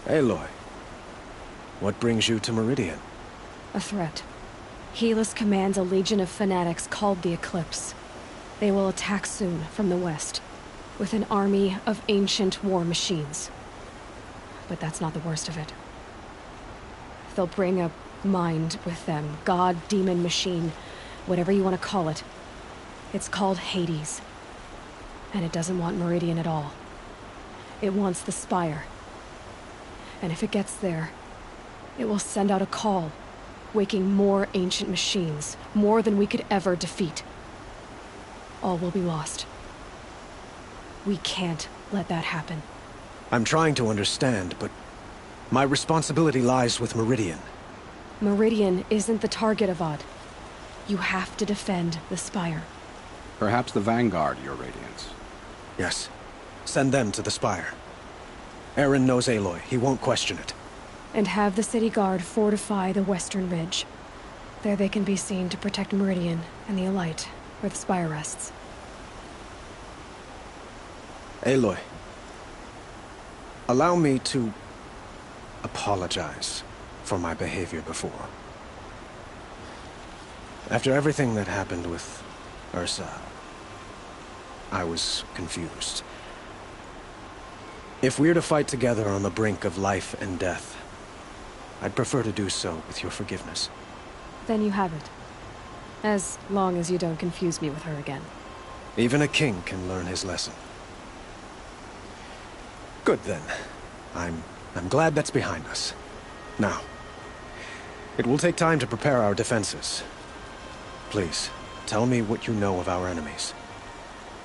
Aloy, what brings you to Meridian? A threat. Helis commands a legion of fanatics called the Eclipse. They will attack soon from the west, with an army of ancient war machines. But that's not the worst of it. They'll bring a mind with them, god, demon, machine, whatever you want to call it. It's called Hades. And it doesn't want Meridian at all. It wants the Spire. And if it gets there, it will send out a call, waking more ancient machines, more than we could ever defeat. All will be lost. We can't let that happen. I'm trying to understand, but my responsibility lies with Meridian. Meridian isn't the target, Avad. You have to defend the Spire. Perhaps the Vanguard, Your Radiance. Yes. Send them to the Spire. Aaron knows Aloy. He won't question it. And have the city guard fortify the western ridge. There they can be seen to protect Meridian and the Elite, where the Spire rests. Aloy, allow me to apologize for my behavior before. After everything that happened with Ursa, I was confused. If we're to fight together on the brink of life and death, I'd prefer to do so with your forgiveness. Then you have it. As long as you don't confuse me with her again. Even a king can learn his lesson. Good then. I'm glad that's behind us. Now, it will take time to prepare our defenses. Please, tell me what you know of our enemies.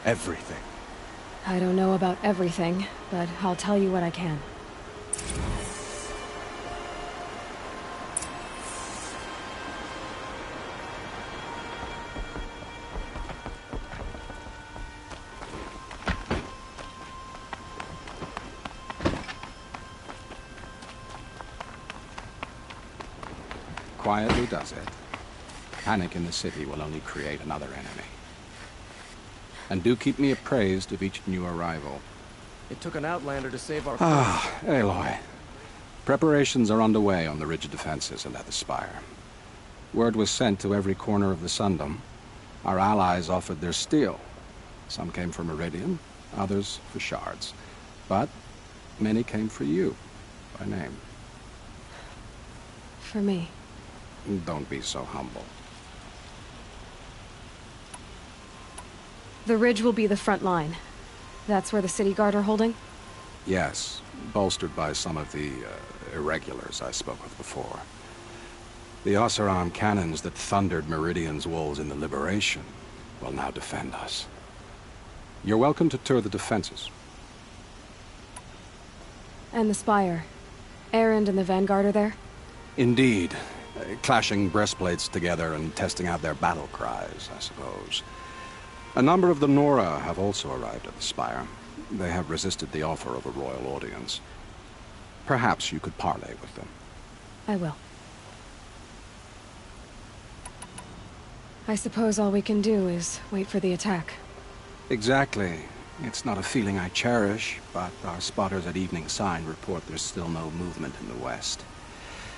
Everything. I don't know about everything, but I'll tell you what I can. Quietly does it. Panic in the city will only create another enemy. And do keep me appraised of each new arrival. It took an outlander to save our... Aloy. Preparations are underway on the rigid defenses and at the spire. Word was sent to every corner of the Sundom. Our allies offered their steel. Some came for Meridian, others for shards. But many came for you, by name. For me. Don't be so humble. The ridge will be the front line. That's where the city guard are holding? Yes, bolstered by some of the irregulars I spoke with before. The Oseram cannons that thundered Meridian's walls in the Liberation will now defend us. You're welcome to tour the defenses. And the spire. Erend and the Vanguard are there? Indeed. Clashing breastplates together and testing out their battle cries, I suppose. A number of the Nora have also arrived at the spire. They have resisted the offer of a royal audience. Perhaps you could parley with them. I will. I suppose all we can do is wait for the attack. Exactly. It's not a feeling I cherish, but our spotters at Evening Sign report there's still no movement in the west.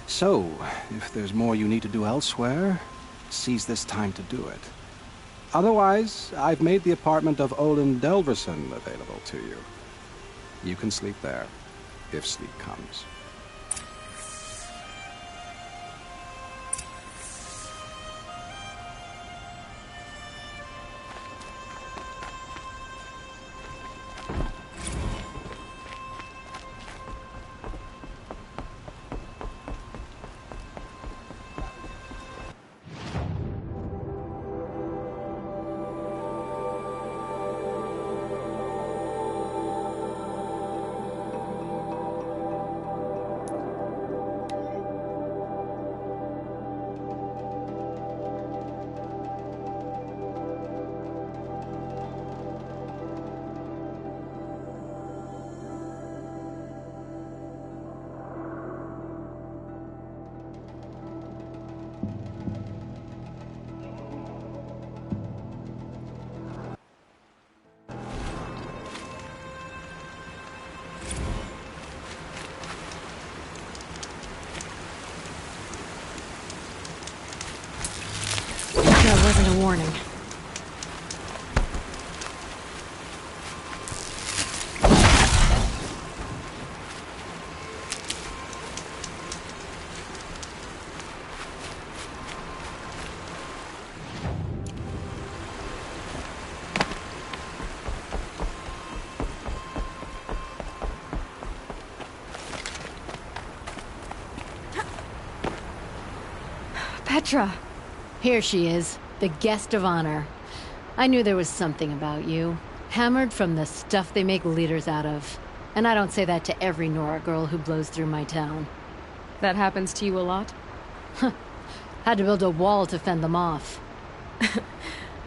So, if there's more you need to do elsewhere, seize this time to do it. Otherwise, I've made the apartment of Olin Delverson available to you. You can sleep there, if sleep comes. That wasn't a warning. Petra! Here she is, the guest of honor. I knew there was something about you. Hammered from the stuff they make leaders out of. And I don't say that to every Nora girl who blows through my town. That happens to you a lot? Had to build a wall to fend them off.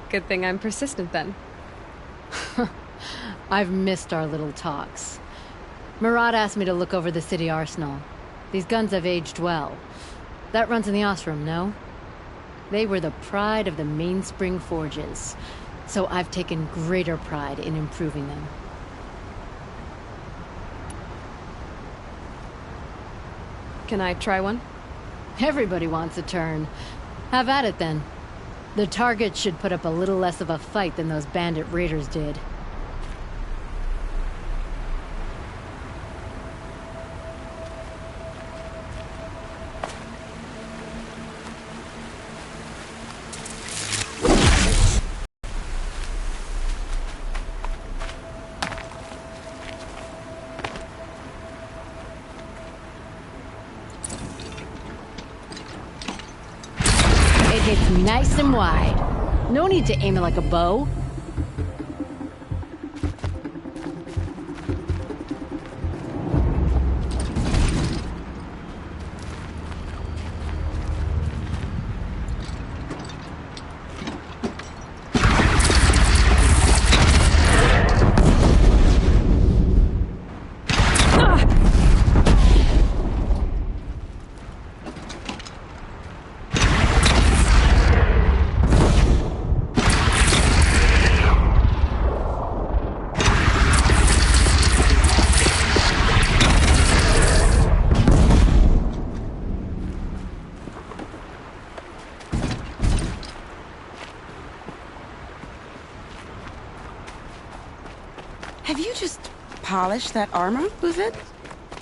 Good thing I'm persistent then. I've missed our little talks. Murad asked me to look over the city arsenal. These guns have aged well. That runs in the Osram, no? They were the pride of the Mainspring Forges, so I've taken greater pride in improving them. Can I try one? Everybody wants a turn. Have at it then. The target should put up a little less of a fight than those bandit raiders did. It's nice and wide. No need to aim it like a bow. Have you just polished that armor, was it?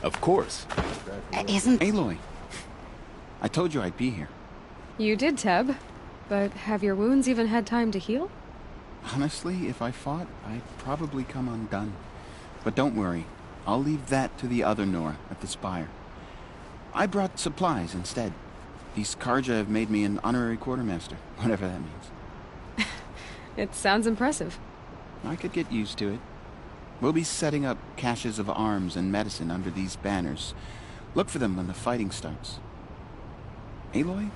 Of course. Isn't... Aloy, I told you I'd be here. You did, Teb. But have your wounds even had time to heal? Honestly, if I fought, I'd probably come undone. But don't worry. I'll leave that to the other Nora at the Spire. I brought supplies instead. These Karja have made me an honorary quartermaster, whatever that means. It sounds impressive. I could get used to it. We'll be setting up caches of arms and medicine under these banners. Look for them when the fighting starts. Aloy,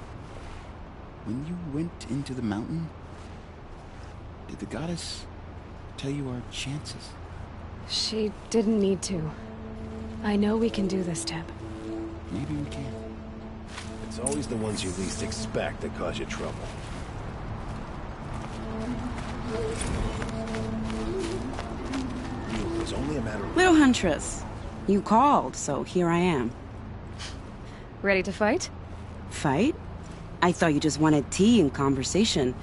when you went into the mountain, did the goddess tell you our chances? She didn't need to. I know we can do this, Teb. Maybe we can. It's always the ones you least expect that cause you trouble. It was only a matter of... Little Huntress, you called, so here I am. Ready to fight? Fight? I thought you just wanted tea and conversation.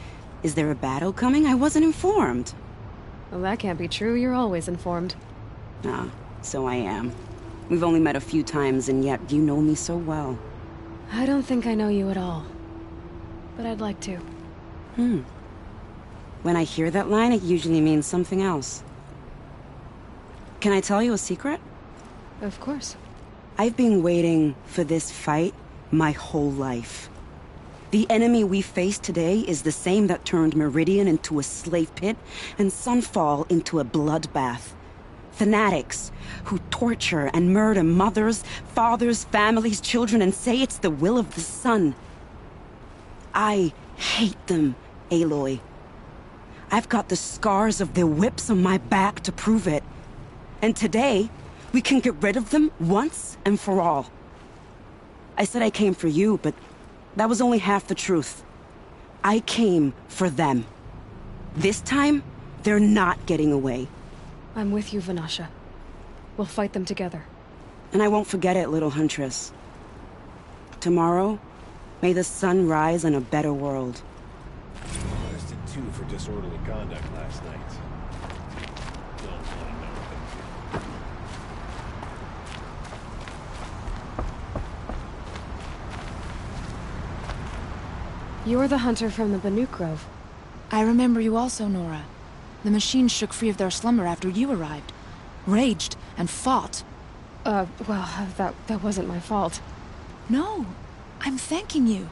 Is there a battle coming? I wasn't informed. Well, that can't be true. You're always informed. Ah, so I am. We've only met a few times, and yet you know me so well. I don't think I know you at all. But I'd like to. When I hear that line, it usually means something else. Can I tell you a secret? Of course. I've been waiting for this fight my whole life. The enemy we face today is the same that turned Meridian into a slave pit and Sunfall into a bloodbath. Fanatics who torture and murder mothers, fathers, families, children, and say it's the will of the sun. I hate them, Aloy. I've got the scars of their whips on my back to prove it. And today, we can get rid of them once and for all. I said I came for you, but that was only half the truth. I came for them. This time, they're not getting away. I'm with you, Vanasha. We'll fight them together. And I won't forget it, little Huntress. Tomorrow, may the sun rise in a better world. Arrested 2 for disorderly conduct last night. Don't want to know. You're the hunter from the Banuk Grove. I remember you also, Nora. The machines shook free of their slumber after you arrived. Raged and fought. Well, that wasn't my fault. No, I'm thanking you.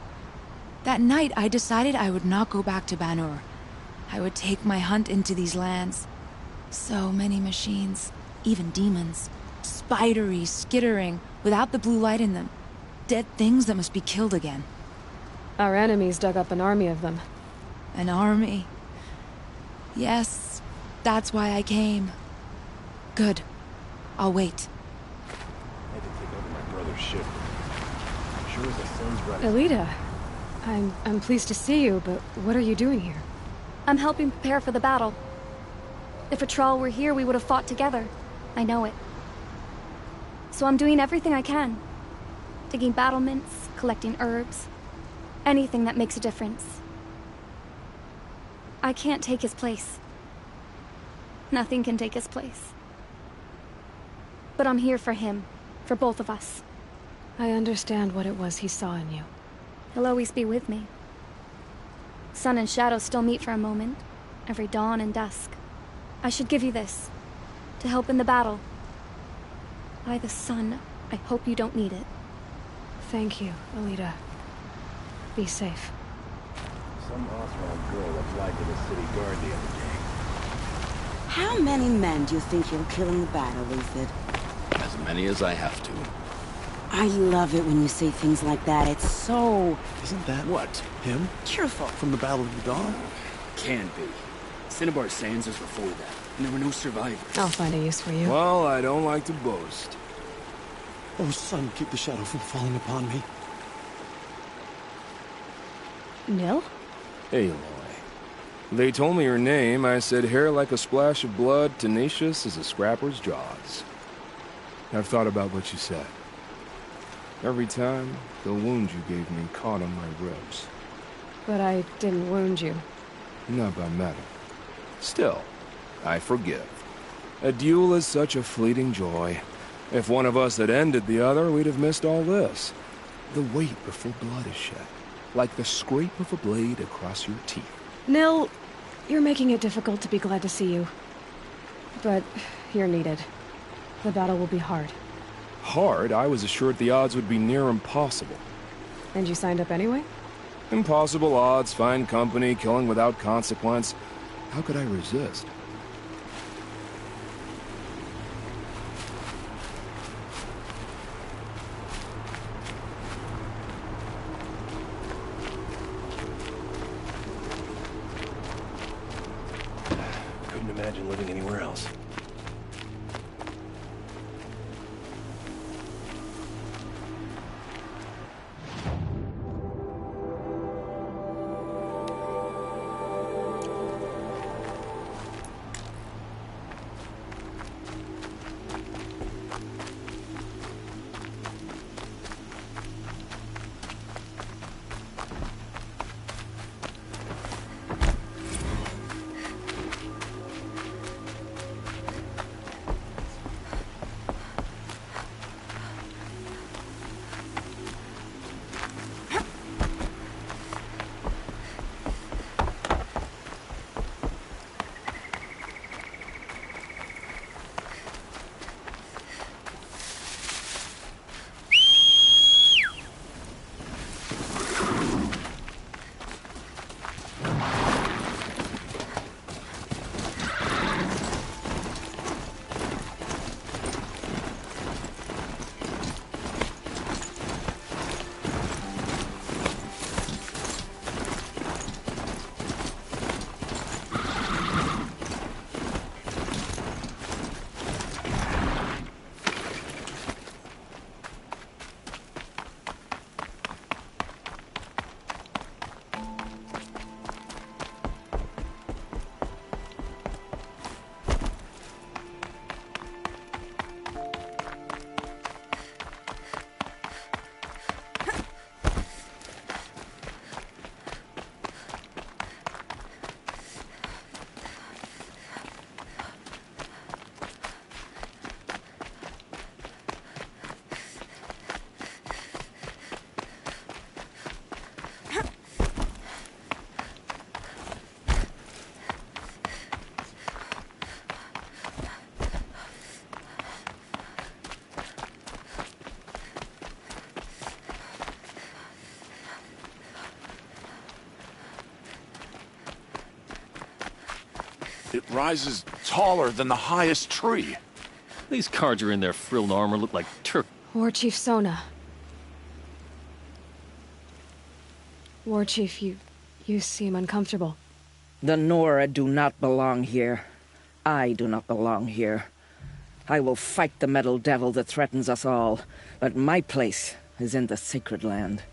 That night, I decided I would not go back to Banur. I would take my hunt into these lands. So many machines, even demons. Spidery, skittering, without the blue light in them. Dead things that must be killed again. Our enemies dug up an army of them. An army? Yes, that's why I came. Good. I'll wait. I had to take over my brother's ship. Sure as the sun's bright. Elita, I'm pleased to see you, but what are you doing here? I'm helping prepare for the battle. If Atrol were here, we would have fought together. I know it. So I'm doing everything I can. Digging battlements, collecting herbs. Anything that makes a difference. I can't take his place. Nothing can take his place. But I'm here for him. For both of us. I understand what it was he saw in you. He'll always be with me. Sun and shadow still meet for a moment. Every dawn and dusk. I should give you this. To help in the battle. By the sun, I hope you don't need it. Thank you, Elita. Be safe. Some Oswald girl applied to the city guard the other day. How many men do you think you'll kill in the battle, Luthid? As many as I have to. I love it when you say things like that. It's so... Isn't that what? Him? Cheerful. From the Battle of the Dawn? Can't be. Cinnabar Sands was before that, and there were no survivors. I'll find a use for you. Well, I don't like to boast. Oh, sun, keep the shadow from falling upon me. Nil? Aloy. They told me your name. I said hair like a splash of blood, tenacious as a scrapper's jaws. I've thought about what you said. Every time, the wound you gave me caught on my ribs. But I didn't wound you. Not by metal. Still, I forgive. A duel is such a fleeting joy. If one of us had ended the other, we'd have missed all this. The weight before blood is shed, like the scrape of a blade across your teeth. Nil, you're making it difficult to be glad to see you. But you're needed. The battle will be hard. Hard? I was assured the odds would be near impossible. And you signed up anyway? Impossible odds, fine company, killing without consequence. How could I resist? Couldn't imagine living anywhere else. It rises taller than the highest tree. These guards are in their frilled armor look like Turk. War Chief Sona. War Chief, you seem uncomfortable. The Nora do not belong here. I do not belong here. I will fight the metal devil that threatens us all, but my place is in the sacred land.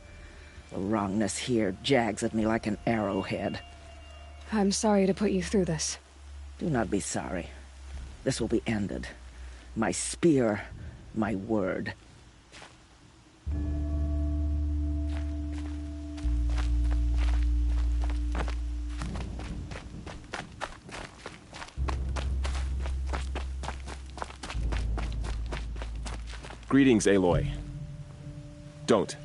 The wrongness here jags at me like an arrowhead. I'm sorry to put you through this. Do not be sorry. This will be ended. My spear, my word. Greetings, Aloy. Don't.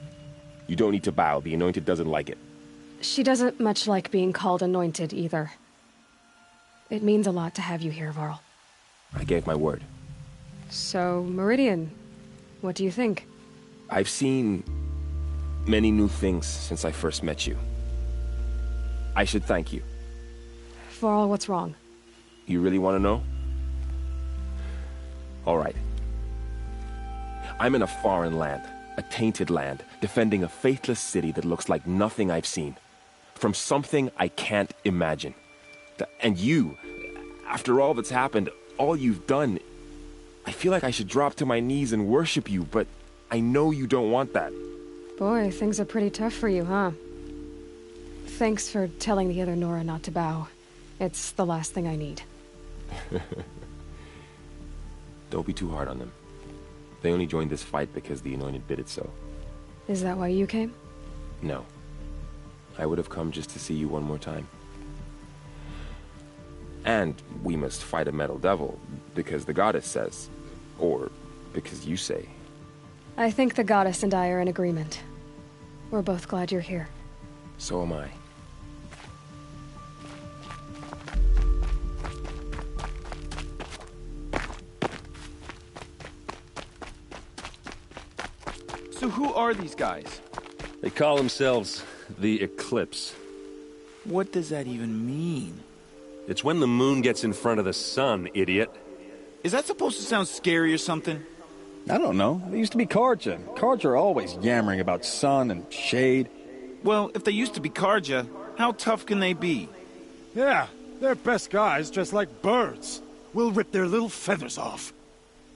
You don't need to bow. The Anointed doesn't like it. She doesn't much like being called Anointed, either. It means a lot to have you here, Varl. I gave my word. So, Meridian, what do you think? I've seen many new things since I first met you. I should thank you. Varl, what's wrong? You really want to know? All right. I'm in a foreign land, a tainted land, defending a faithless city that looks like nothing I've seen. From something I can't imagine. And you, after all that's happened, all you've done, I feel like I should drop to my knees and worship you, but I know you don't want that. Boy, things are pretty tough for you, huh? Thanks for telling the other Nora not to bow. It's the last thing I need. Don't be too hard on them. They only joined this fight because the Anointed bid it so. Is that why you came? No. I would have come just to see you one more time. And we must fight a metal devil, because the goddess says. Or because you say. I think the goddess and I are in agreement. We're both glad you're here. So am I. So who are these guys? They call themselves the Eclipse. What does that even mean? It's when the moon gets in front of the sun, idiot. Is that supposed to sound scary or something? I don't know. They used to be Karja. Karja are always yammering about sun and shade. Well, if they used to be Karja, how tough can they be? Yeah, they're best guys dressed like birds. We'll rip their little feathers off.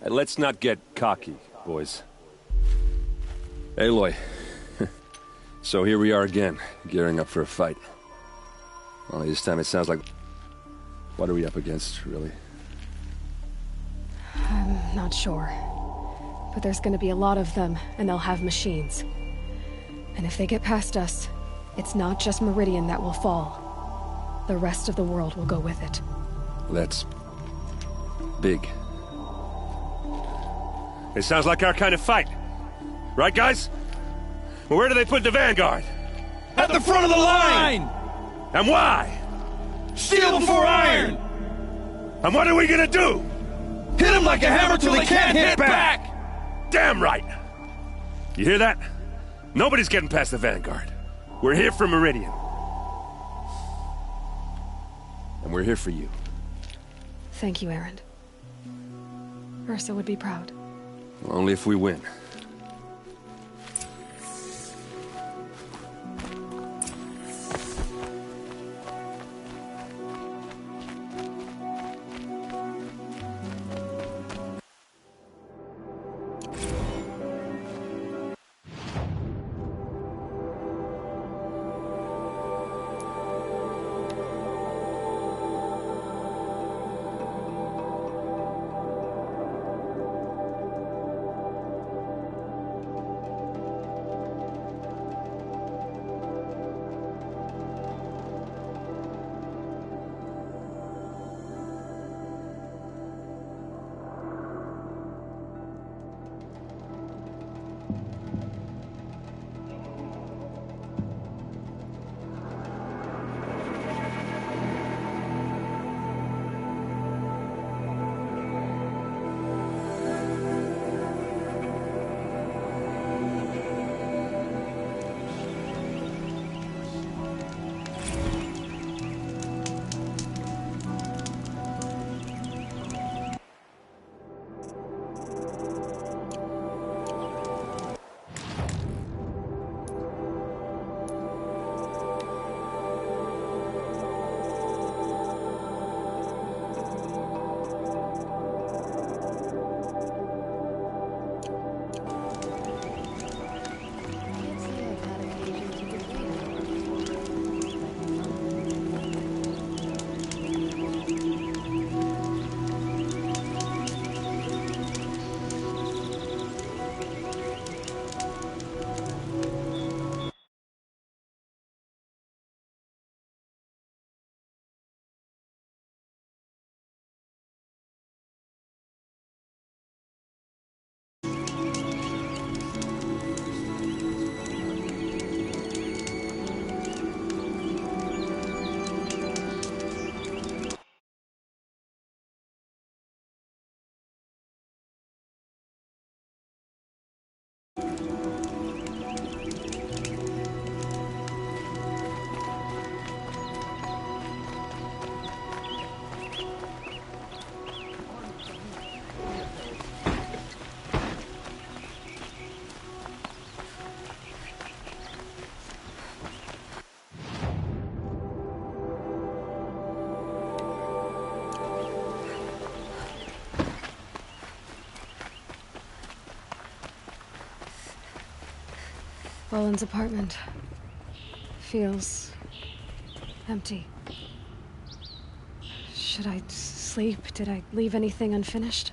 Let's not get cocky, boys. Aloy. So here we are again, gearing up for a fight. Only this time it sounds like... What are we up against, really? I'm not sure. But there's gonna be a lot of them, and they'll have machines. And if they get past us, it's not just Meridian that will fall. The rest of the world will go with it. That's... big. It sounds like our kind of fight. Right, guys? Well, where do they put the Vanguard? At the front of the line! And why? Steel before iron! And what are we gonna do? Hit them like a hammer till they can't hit back! Damn right! You hear that? Nobody's getting past the Vanguard. We're here for Meridian. And we're here for you. Thank you, Erend. Ursa would be proud. Well, only if we win. Boland's apartment feels empty. Should I sleep? Did I leave anything unfinished?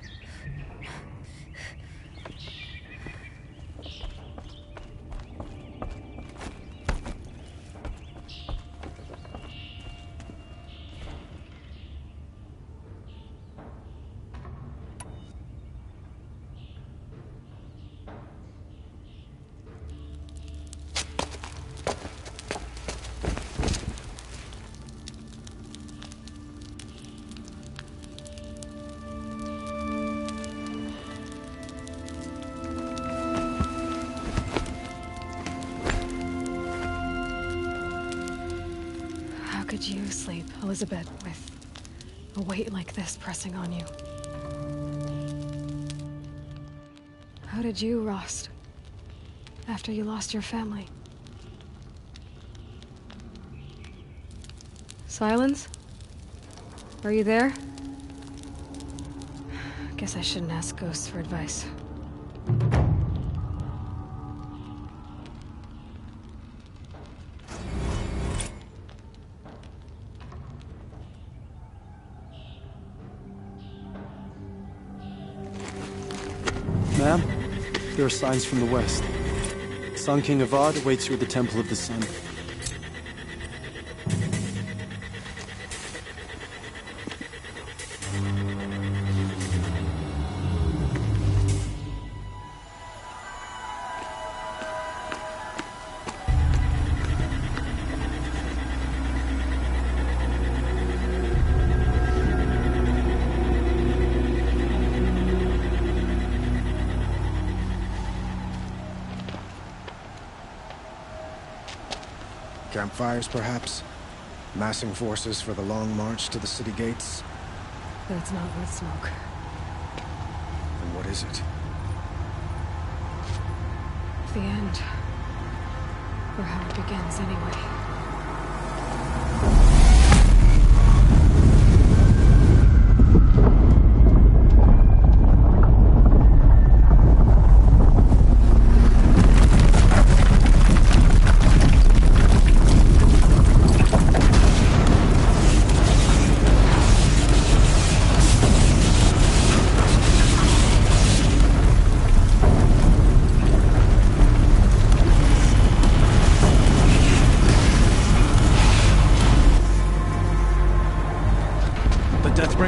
sleep, Elizabeth, with a weight like this pressing on you. How did you rust after you lost your family? Silence? Are you there? Guess I shouldn't ask ghosts for advice. Ma'am, there are signs from the west. Sun King Avad awaits you at the Temple of the Sun. Campfires, perhaps? Massing forces for the long march to the city gates? That's not worth smoke. Then what is it? The end. Or how it begins, anyway.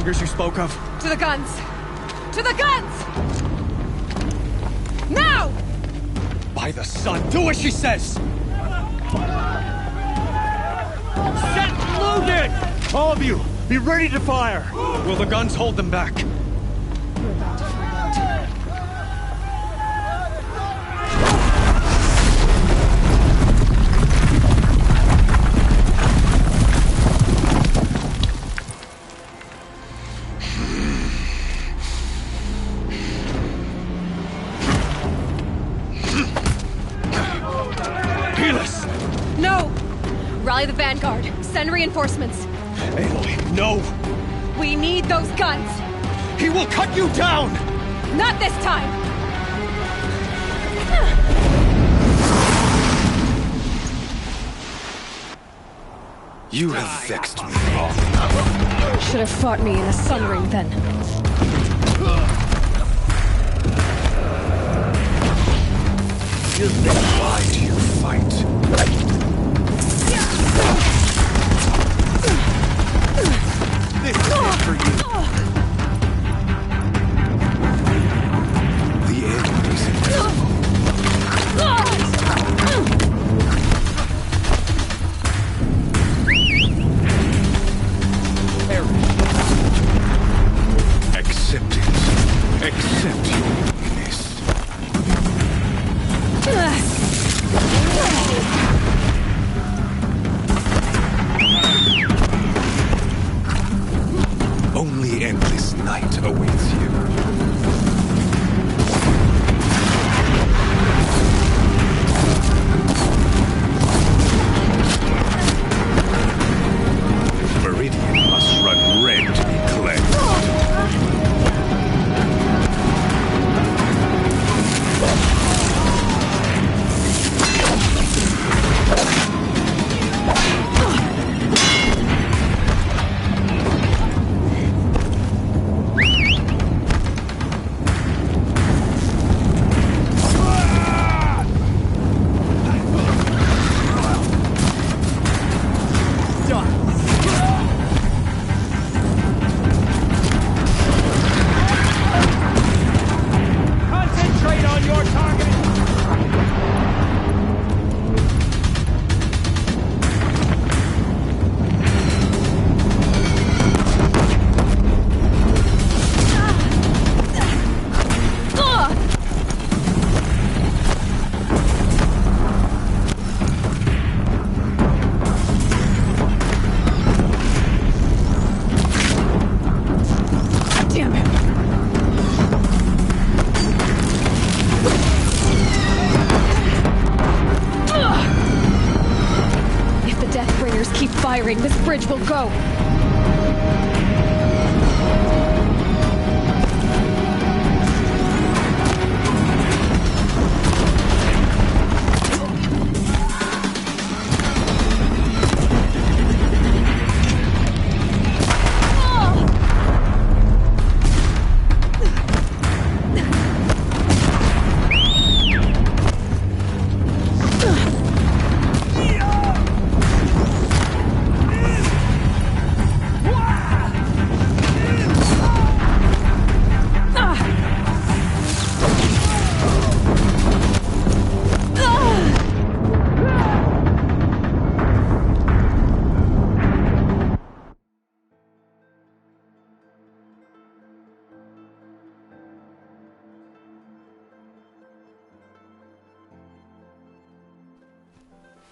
You spoke of? To the guns! To the guns! Now! By the sun, do as she says! Set loaded! All of you, be ready to fire! Will the guns hold them back? We're about to find out. Rally the vanguard. Send reinforcements. Aloy, no! We need those guns! He will cut you down! Not this time! You have vexed me. Should have fought me in a sun ring then. Why do you fight? This is it for you. The end is inevitable. Acceptance. Accept your weakness. Only endless night awaits you. Meridian must run red to be cleansed. bridge will go!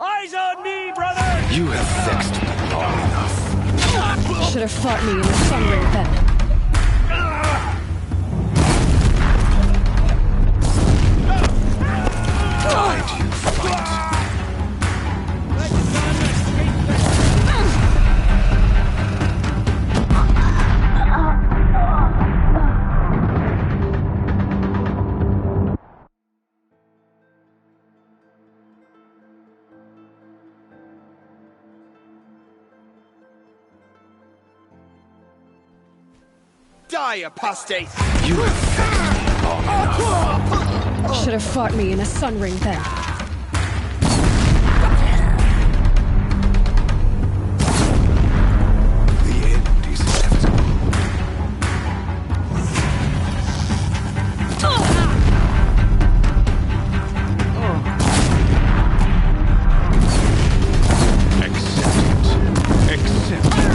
Eyes on me, brother! You have vexed me long enough. Should have fought me in the sun ring then. Why do you fight? Die, apostate! You have vexed me long enough. Should have fought me in a sun ring then. The end is inevitable. Accept it. Accept it.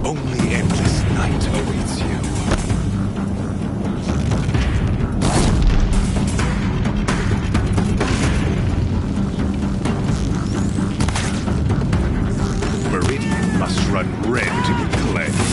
Only endless night awaits you. Meridian must run red to be cleansed.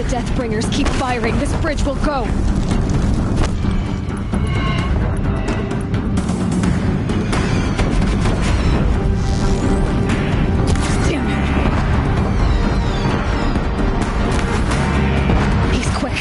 Deathbringers keep firing, this bridge will go! Damn it! He's quick.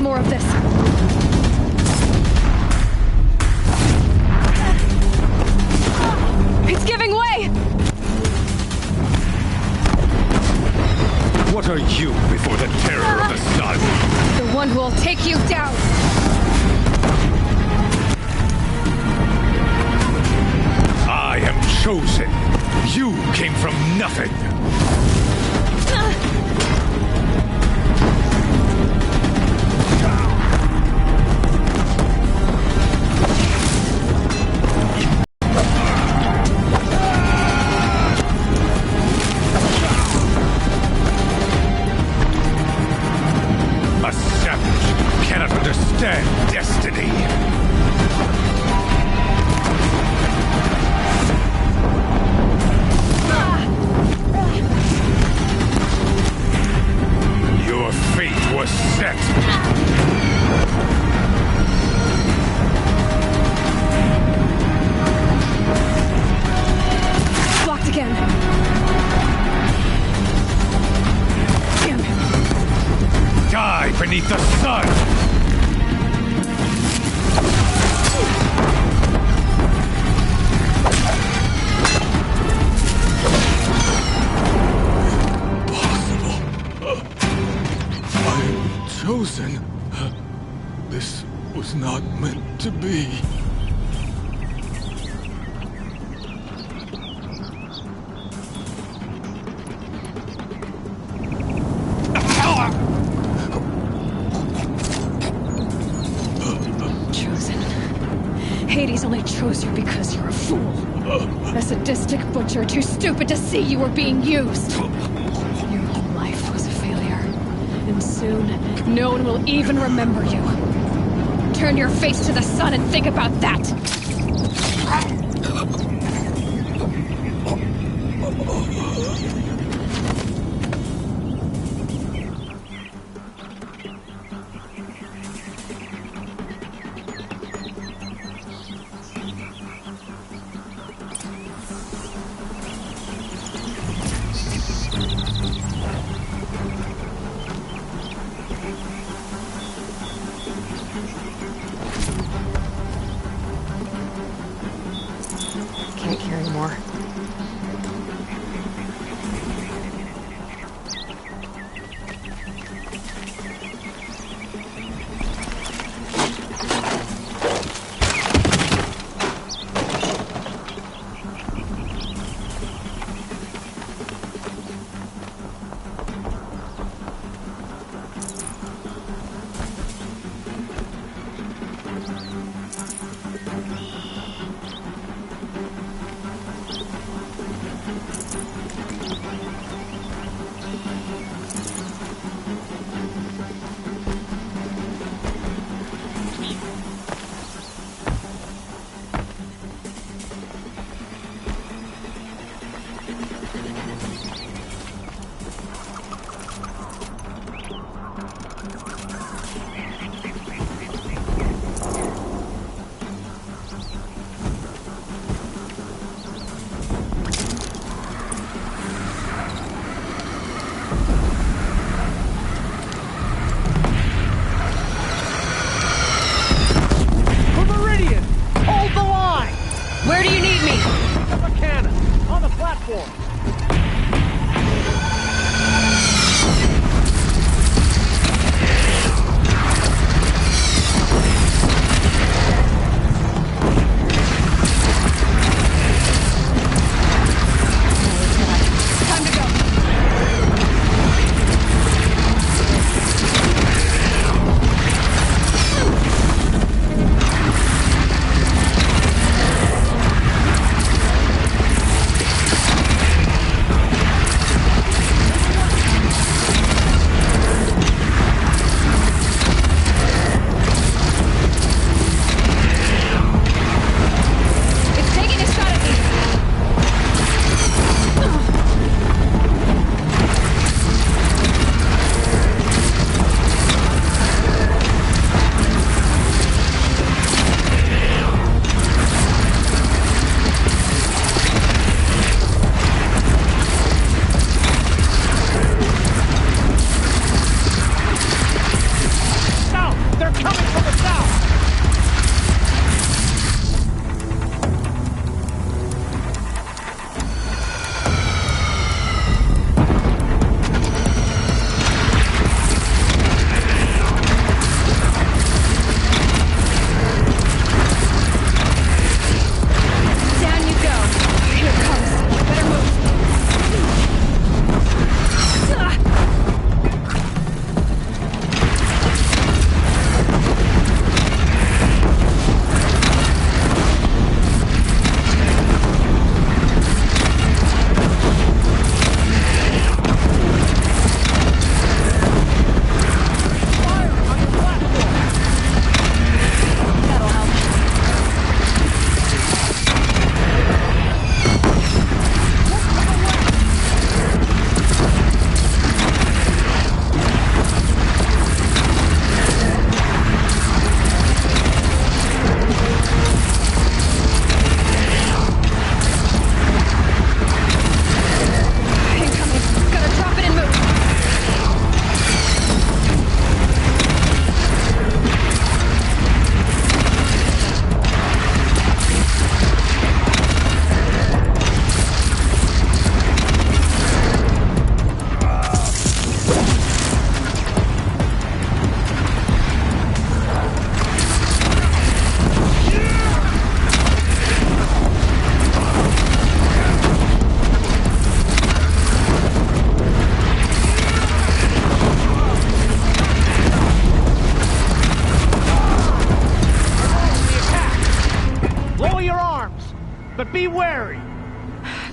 More of this. It's giving way! What are you before the terror of the sun? The one who will take you down! I am chosen. You came from nothing. meant to be. Chosen. Hades only chose you because you're a fool. A sadistic butcher too stupid to see you were being used. Your whole life was a failure. And soon, no one will even remember you. Turn your face to the sun and think about that! Can't carry more.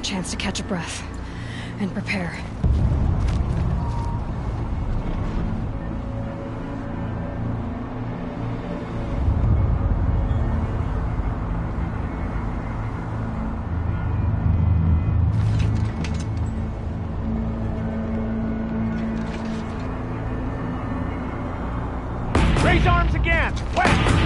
Chance to catch a breath and prepare. Raise arms again! West!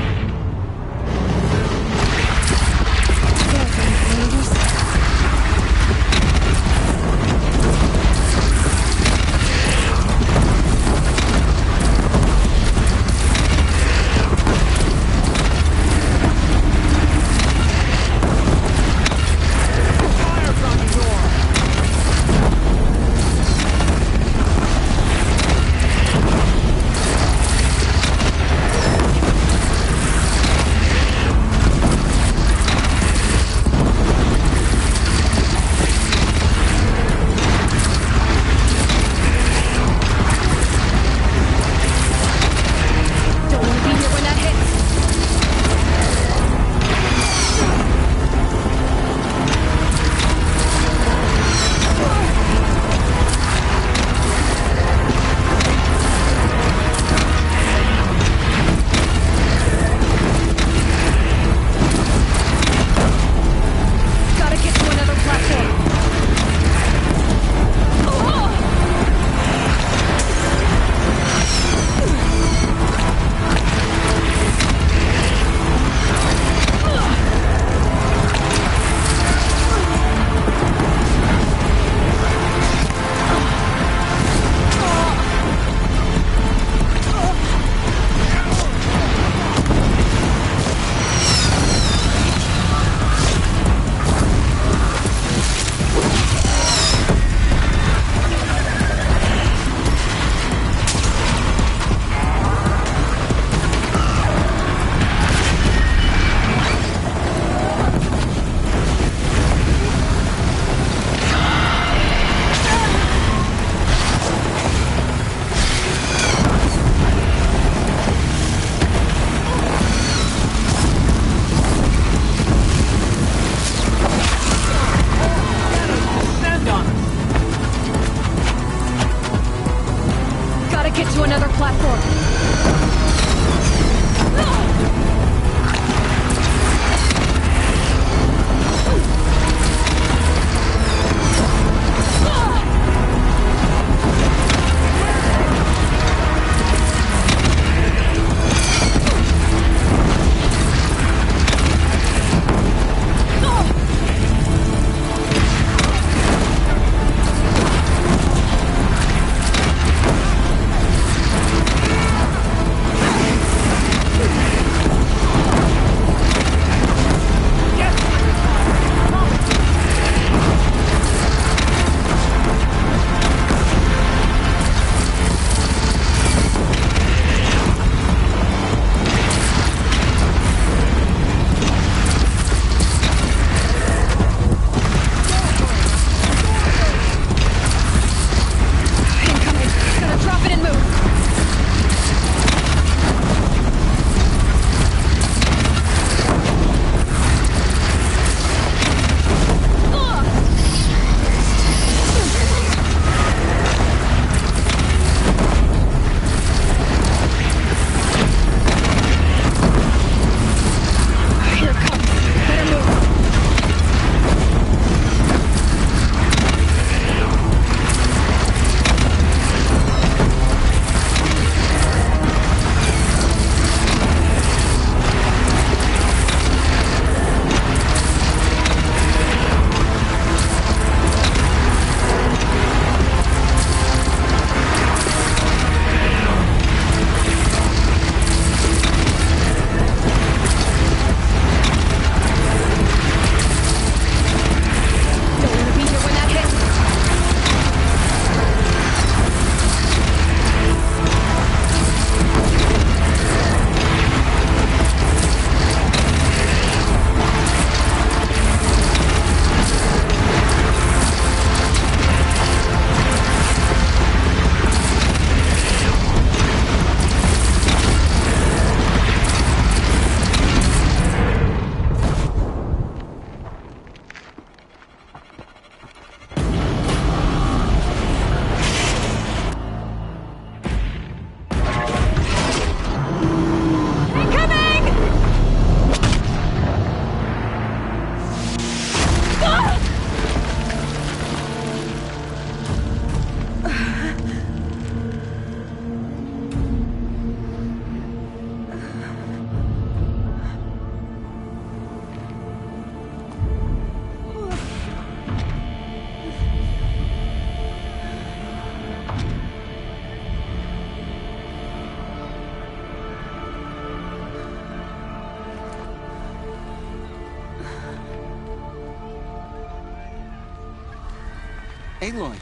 Aloy!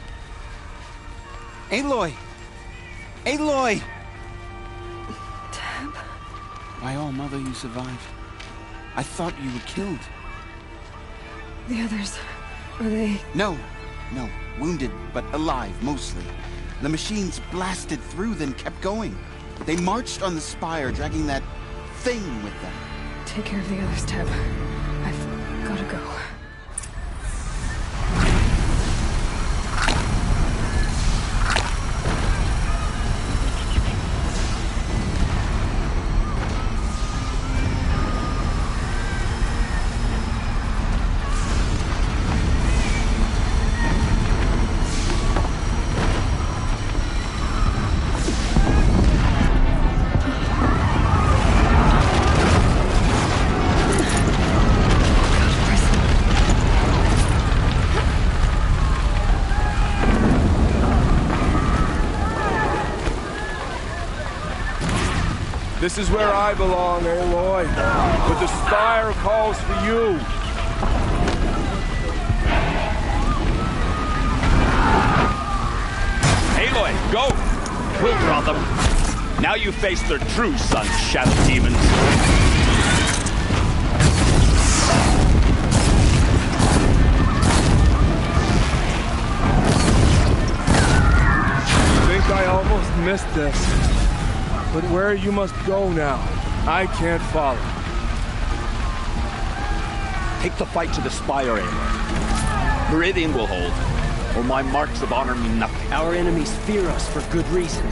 Aloy! Aloy! Tab? By all, Mother, you survived. I thought you were killed. The others, are they... No. Wounded, but alive, mostly. The machines blasted through, then kept going. They marched on the spire, dragging that thing with them. Take care of the others, Tab. I've gotta go. This is where I belong, Aloy. But the spire calls for you. Aloy, go! We'll draw them. Now you face their true sons, shadow demons. I think I almost missed this. But where you must go now, I can't follow. Take the fight to the spire, Aloy. Meridian will hold, or my marks of honor mean nothing. Our enemies fear us for good reason.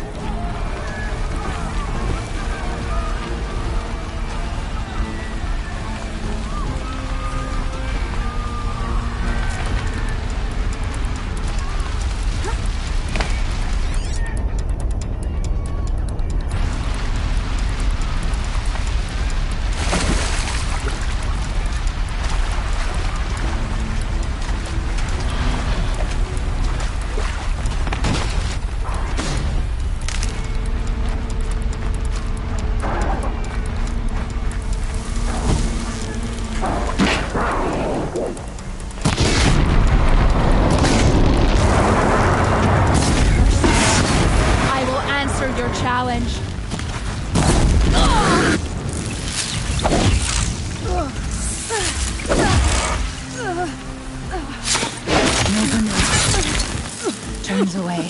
Turns away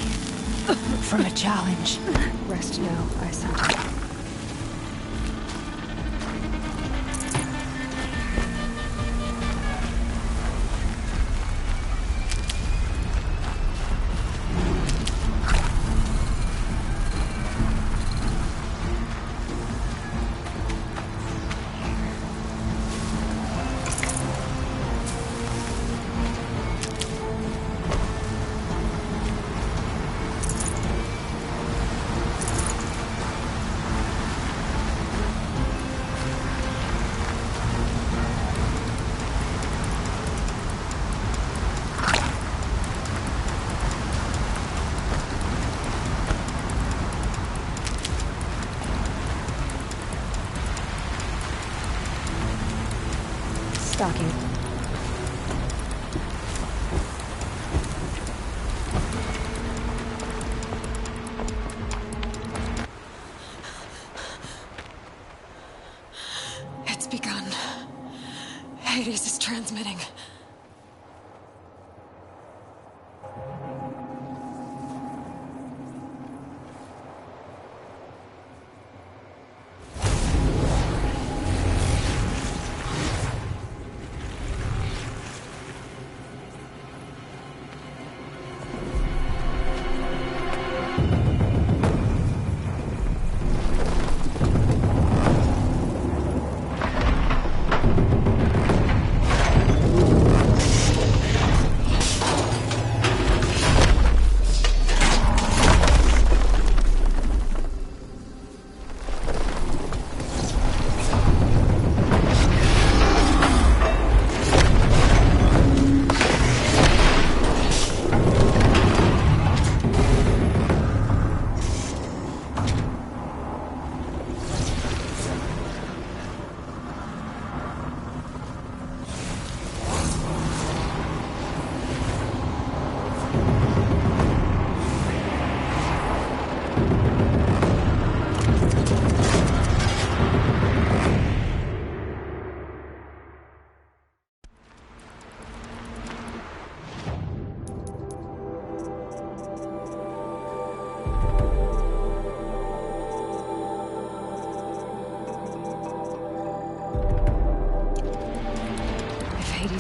from a challenge. Rest now, I sent him. Stocking. It's begun. Hades is transmitting.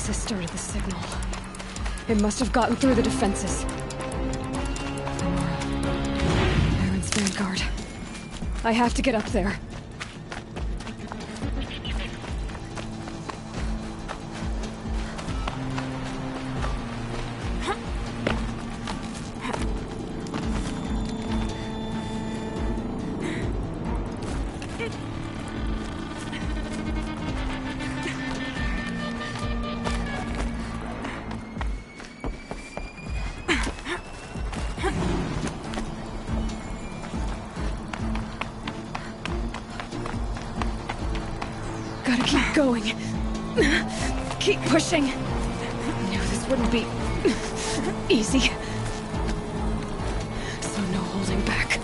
transistor to the signal. It must have gotten through the defenses. Aaron's vanguard. I have to get up there. Gotta keep going. Keep pushing. I knew this wouldn't be easy. So no holding back.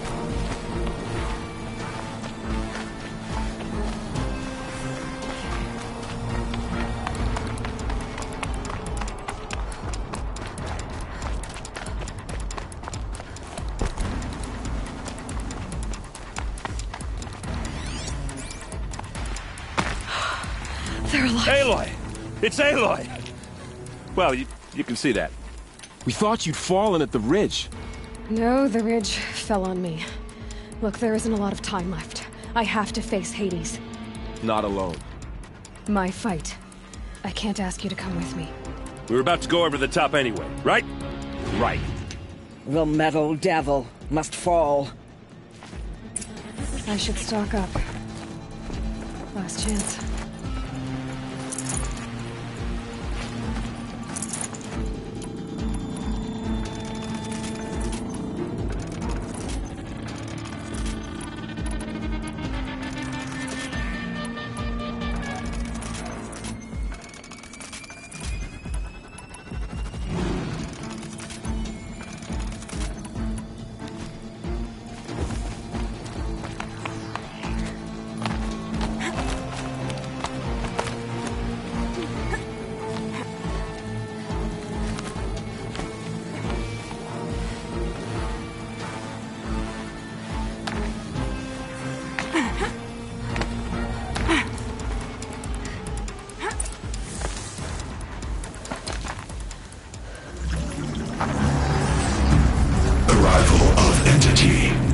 They're alive. Aloy! It's Aloy! Well, you can see that. We thought you'd fallen at the ridge. No, the ridge fell on me. Look, there isn't a lot of time left. I have to face Hades. Not alone. My fight. I can't ask you to come with me. We were about to go over the top anyway, right? Right. The metal devil must fall. I should stock up. Last chance.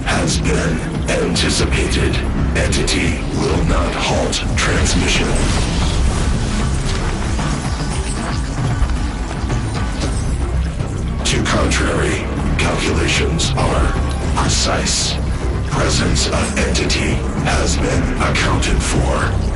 Has been anticipated. Entity will not halt transmission. To contrary, calculations are precise. Presence of entity has been accounted for.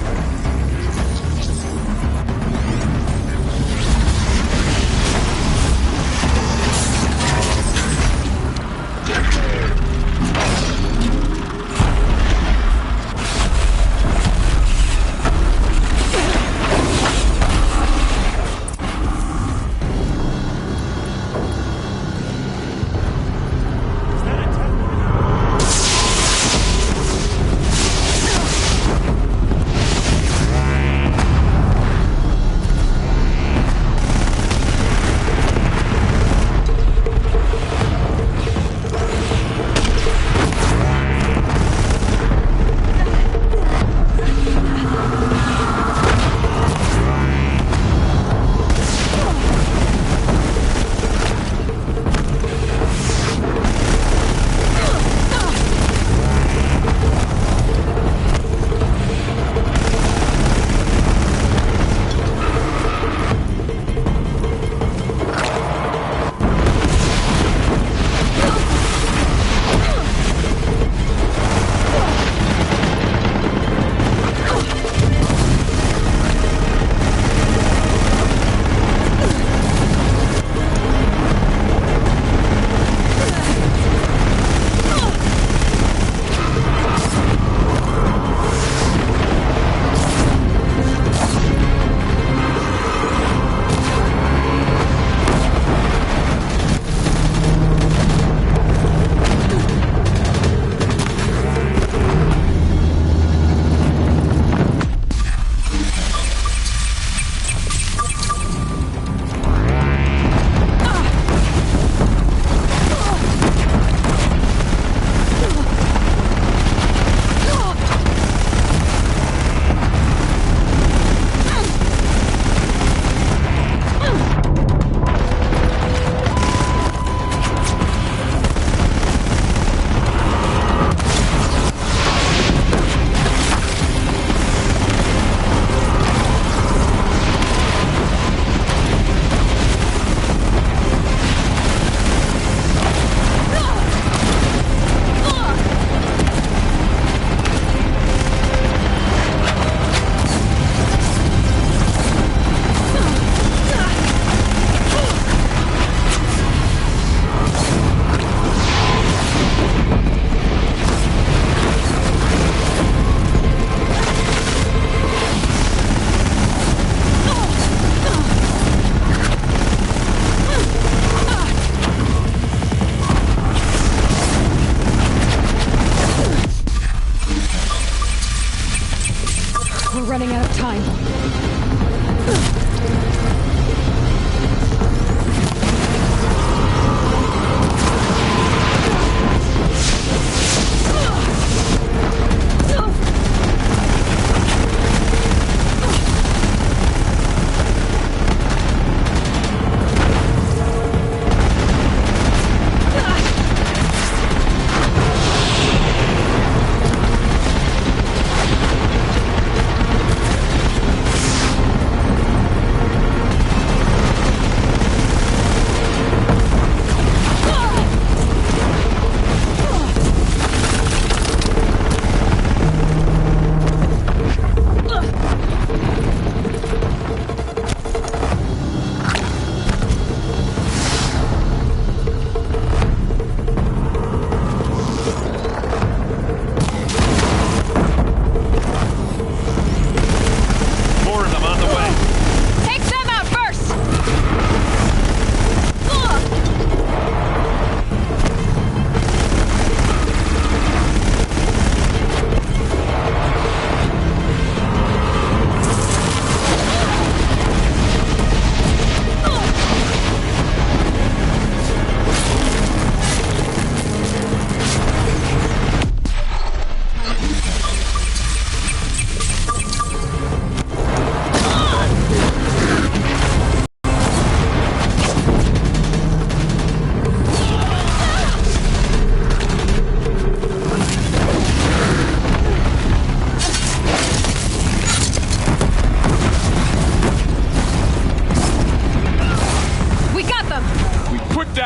time.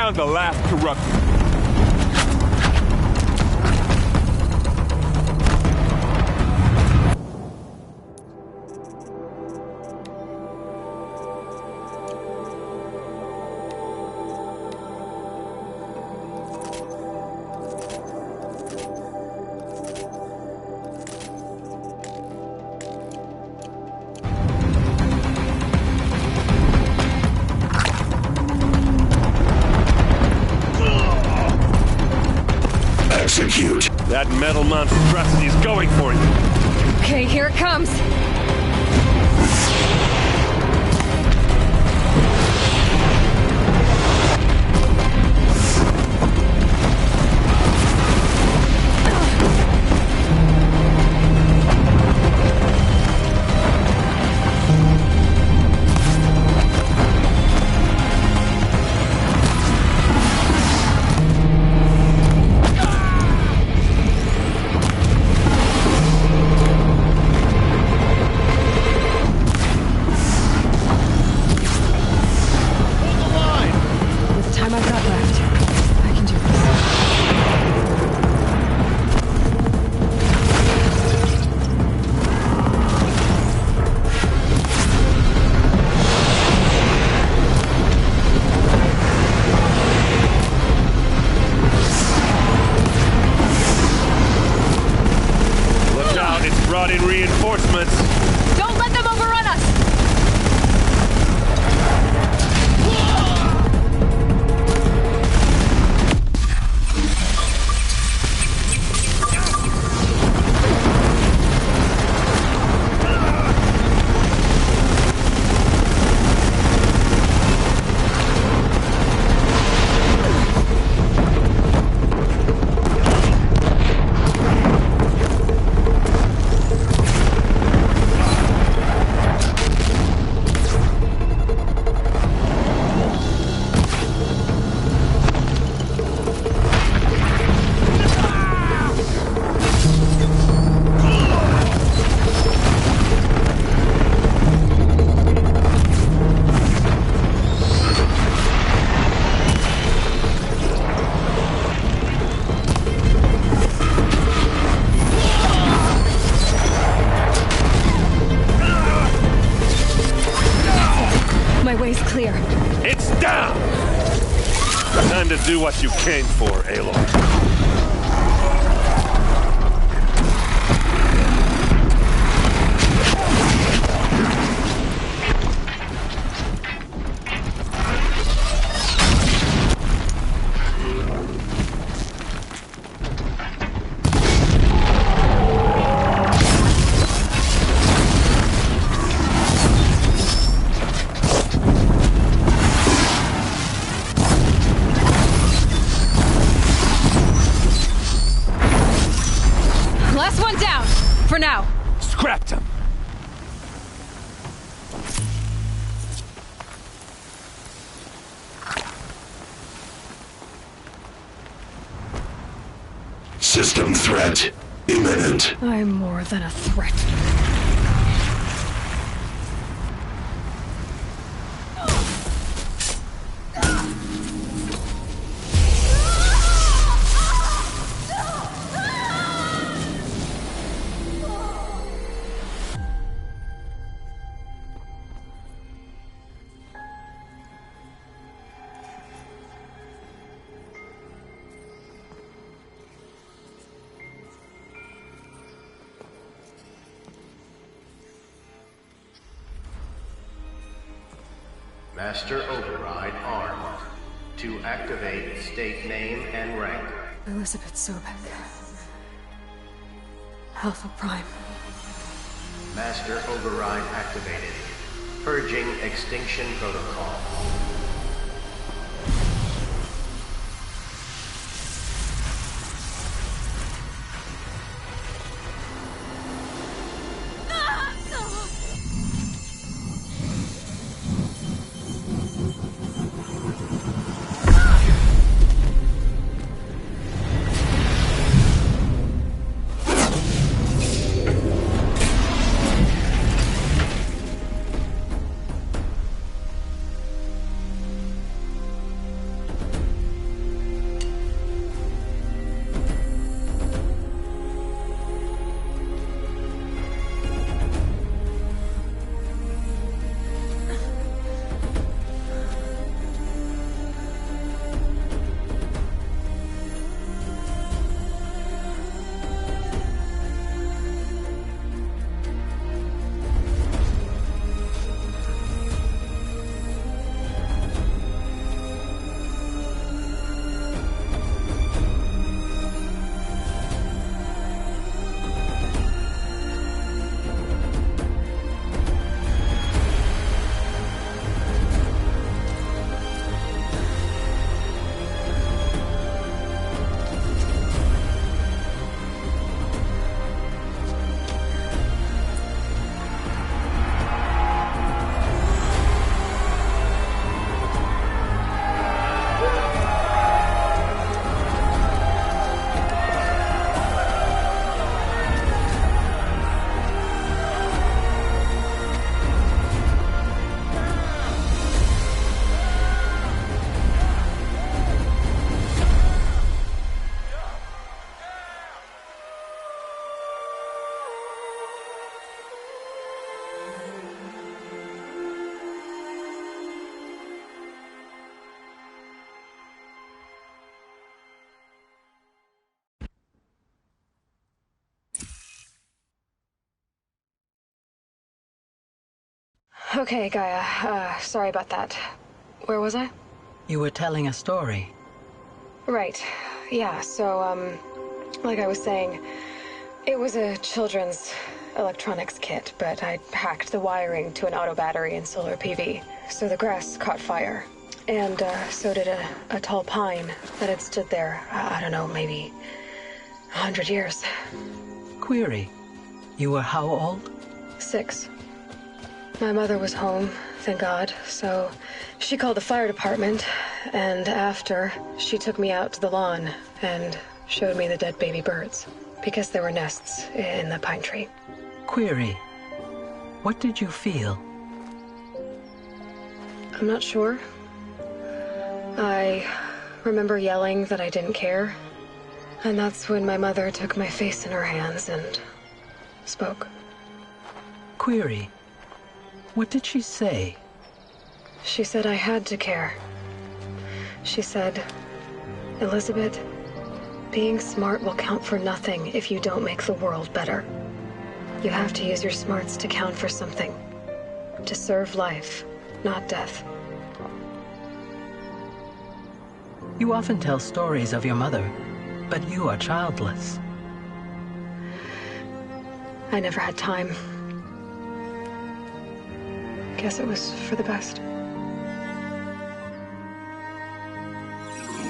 The last corrupted. Execute. That metal monstrosity is going for you. Okay, here it comes. Brought in reinforcements. Don't let them overrun us! Clear. It's down! Time to do what you came for, Aloy. System threat imminent. I'm more than a threat. Master Override armed. To activate, state name and rank. Elizabeth Sobek. Alpha Prime. Master Override activated. Purging extinction protocol. Okay, Gaia. Sorry about that. Where was I? You were telling a story. Right. Yeah, so, like I was saying, it was a children's electronics kit, but I hacked the wiring to an auto battery and solar PV. So the grass caught fire. And, so did a tall pine that had stood there, I don't know, maybe 100 years. Query. You were how old? 6. My mother was home, thank God, so she called the fire department, and after, she took me out to the lawn and showed me the dead baby birds, because there were nests in the pine tree. Query. What did you feel? I'm not sure. I remember yelling that I didn't care, and that's when my mother took my face in her hands and spoke. Query. What did she say? She said I had to care. She said, Elizabeth, being smart will count for nothing if you don't make the world better. You have to use your smarts to count for something. To serve life, not death. You often tell stories of your mother, but you are childless. I never had time. Guess it was for the best.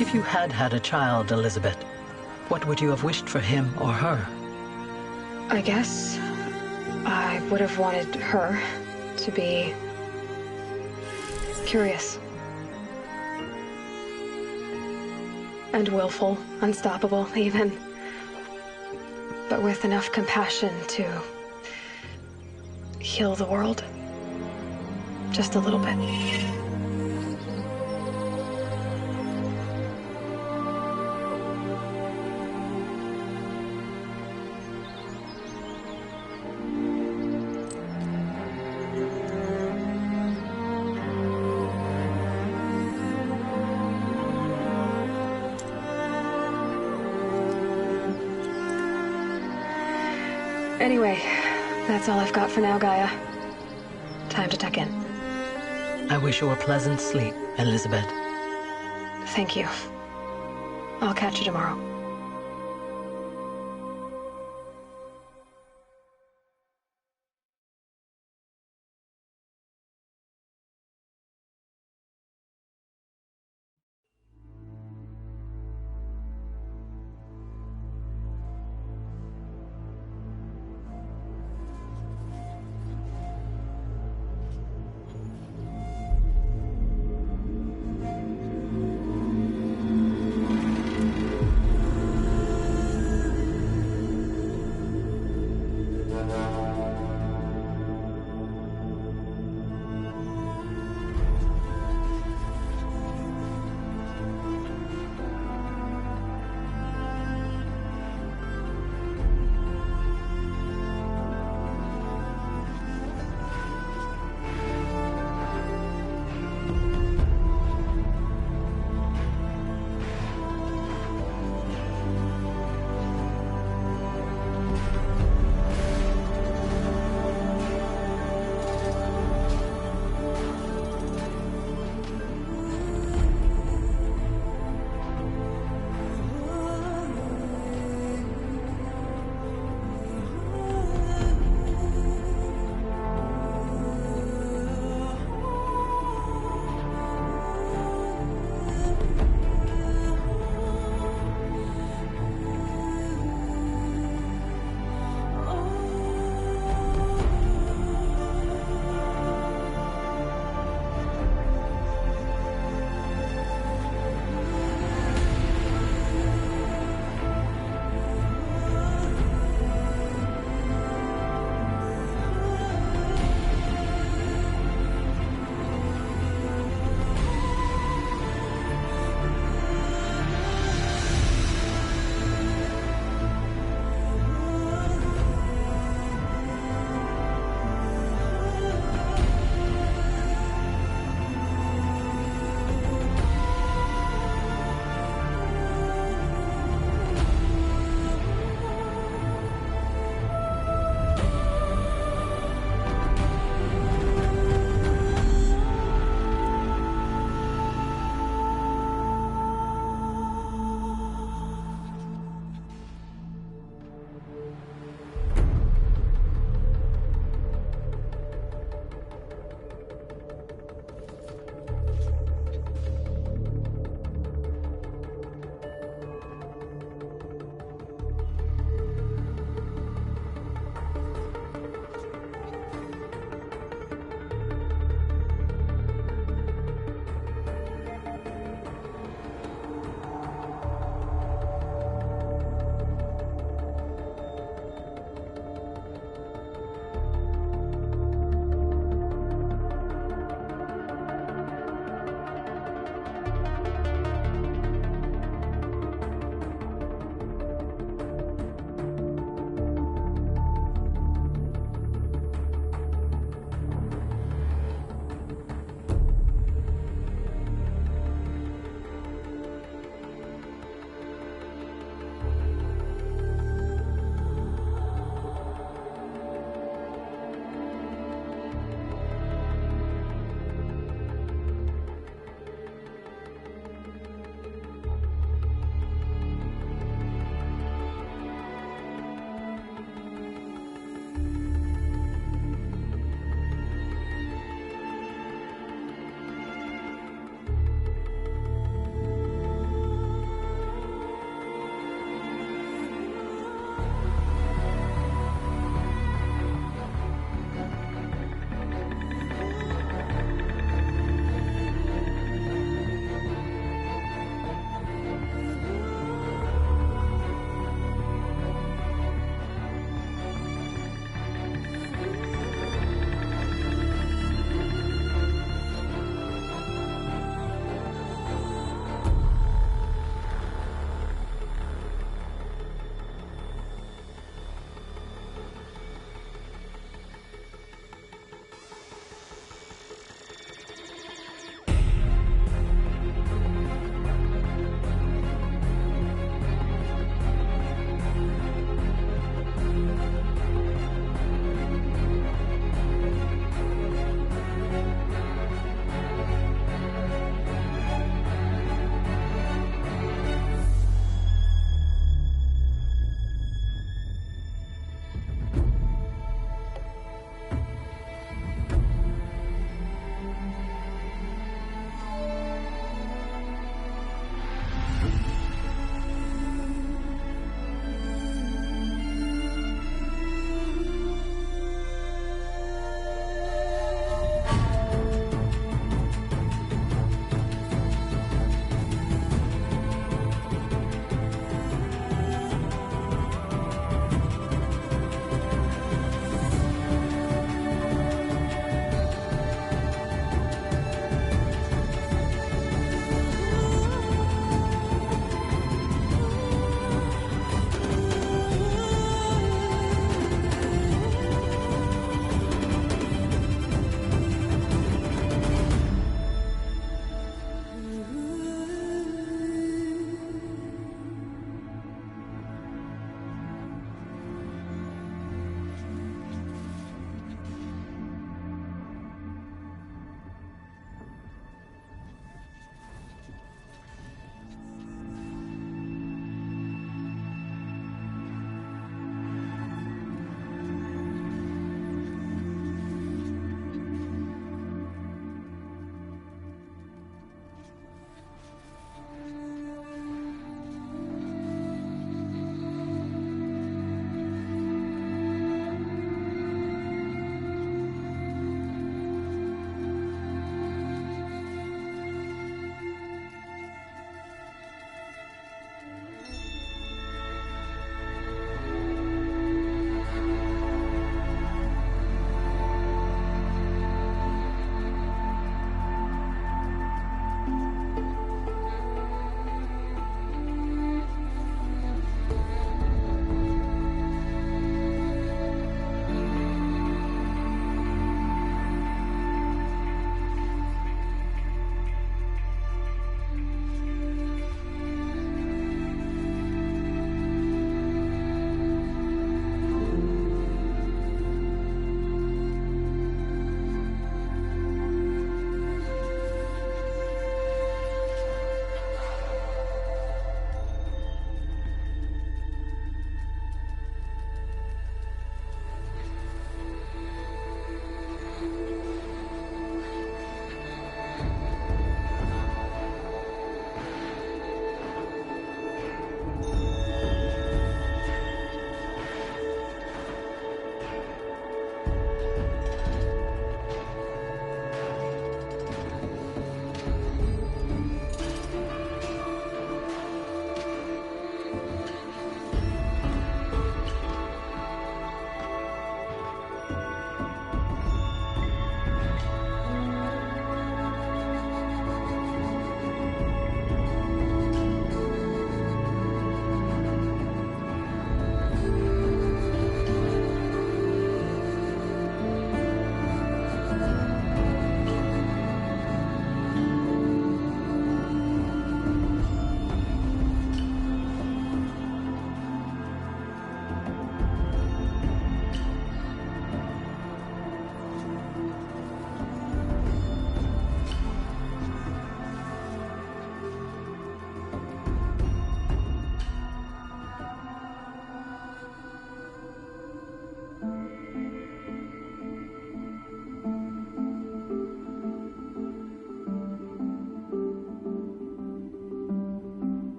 If you had had a child, Elizabeth, what would you have wished for him or her? I guess I would have wanted her to be curious. And willful, unstoppable, even. but with enough compassion to heal the world. Just a little bit. Anyway, that's all I've got for now, Gaia. Time to tuck in. I wish you a pleasant sleep, Elizabeth. Thank you. I'll catch you tomorrow.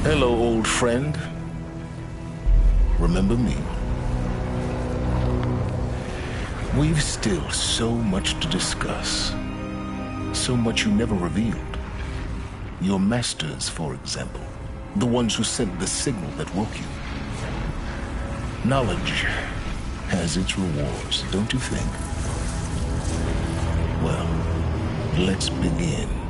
Hello, old friend. Remember me? We've still so much to discuss. So much you never revealed. Your masters, for example. The ones who sent the signal that woke you. Knowledge has its rewards, don't you think? Well, let's begin.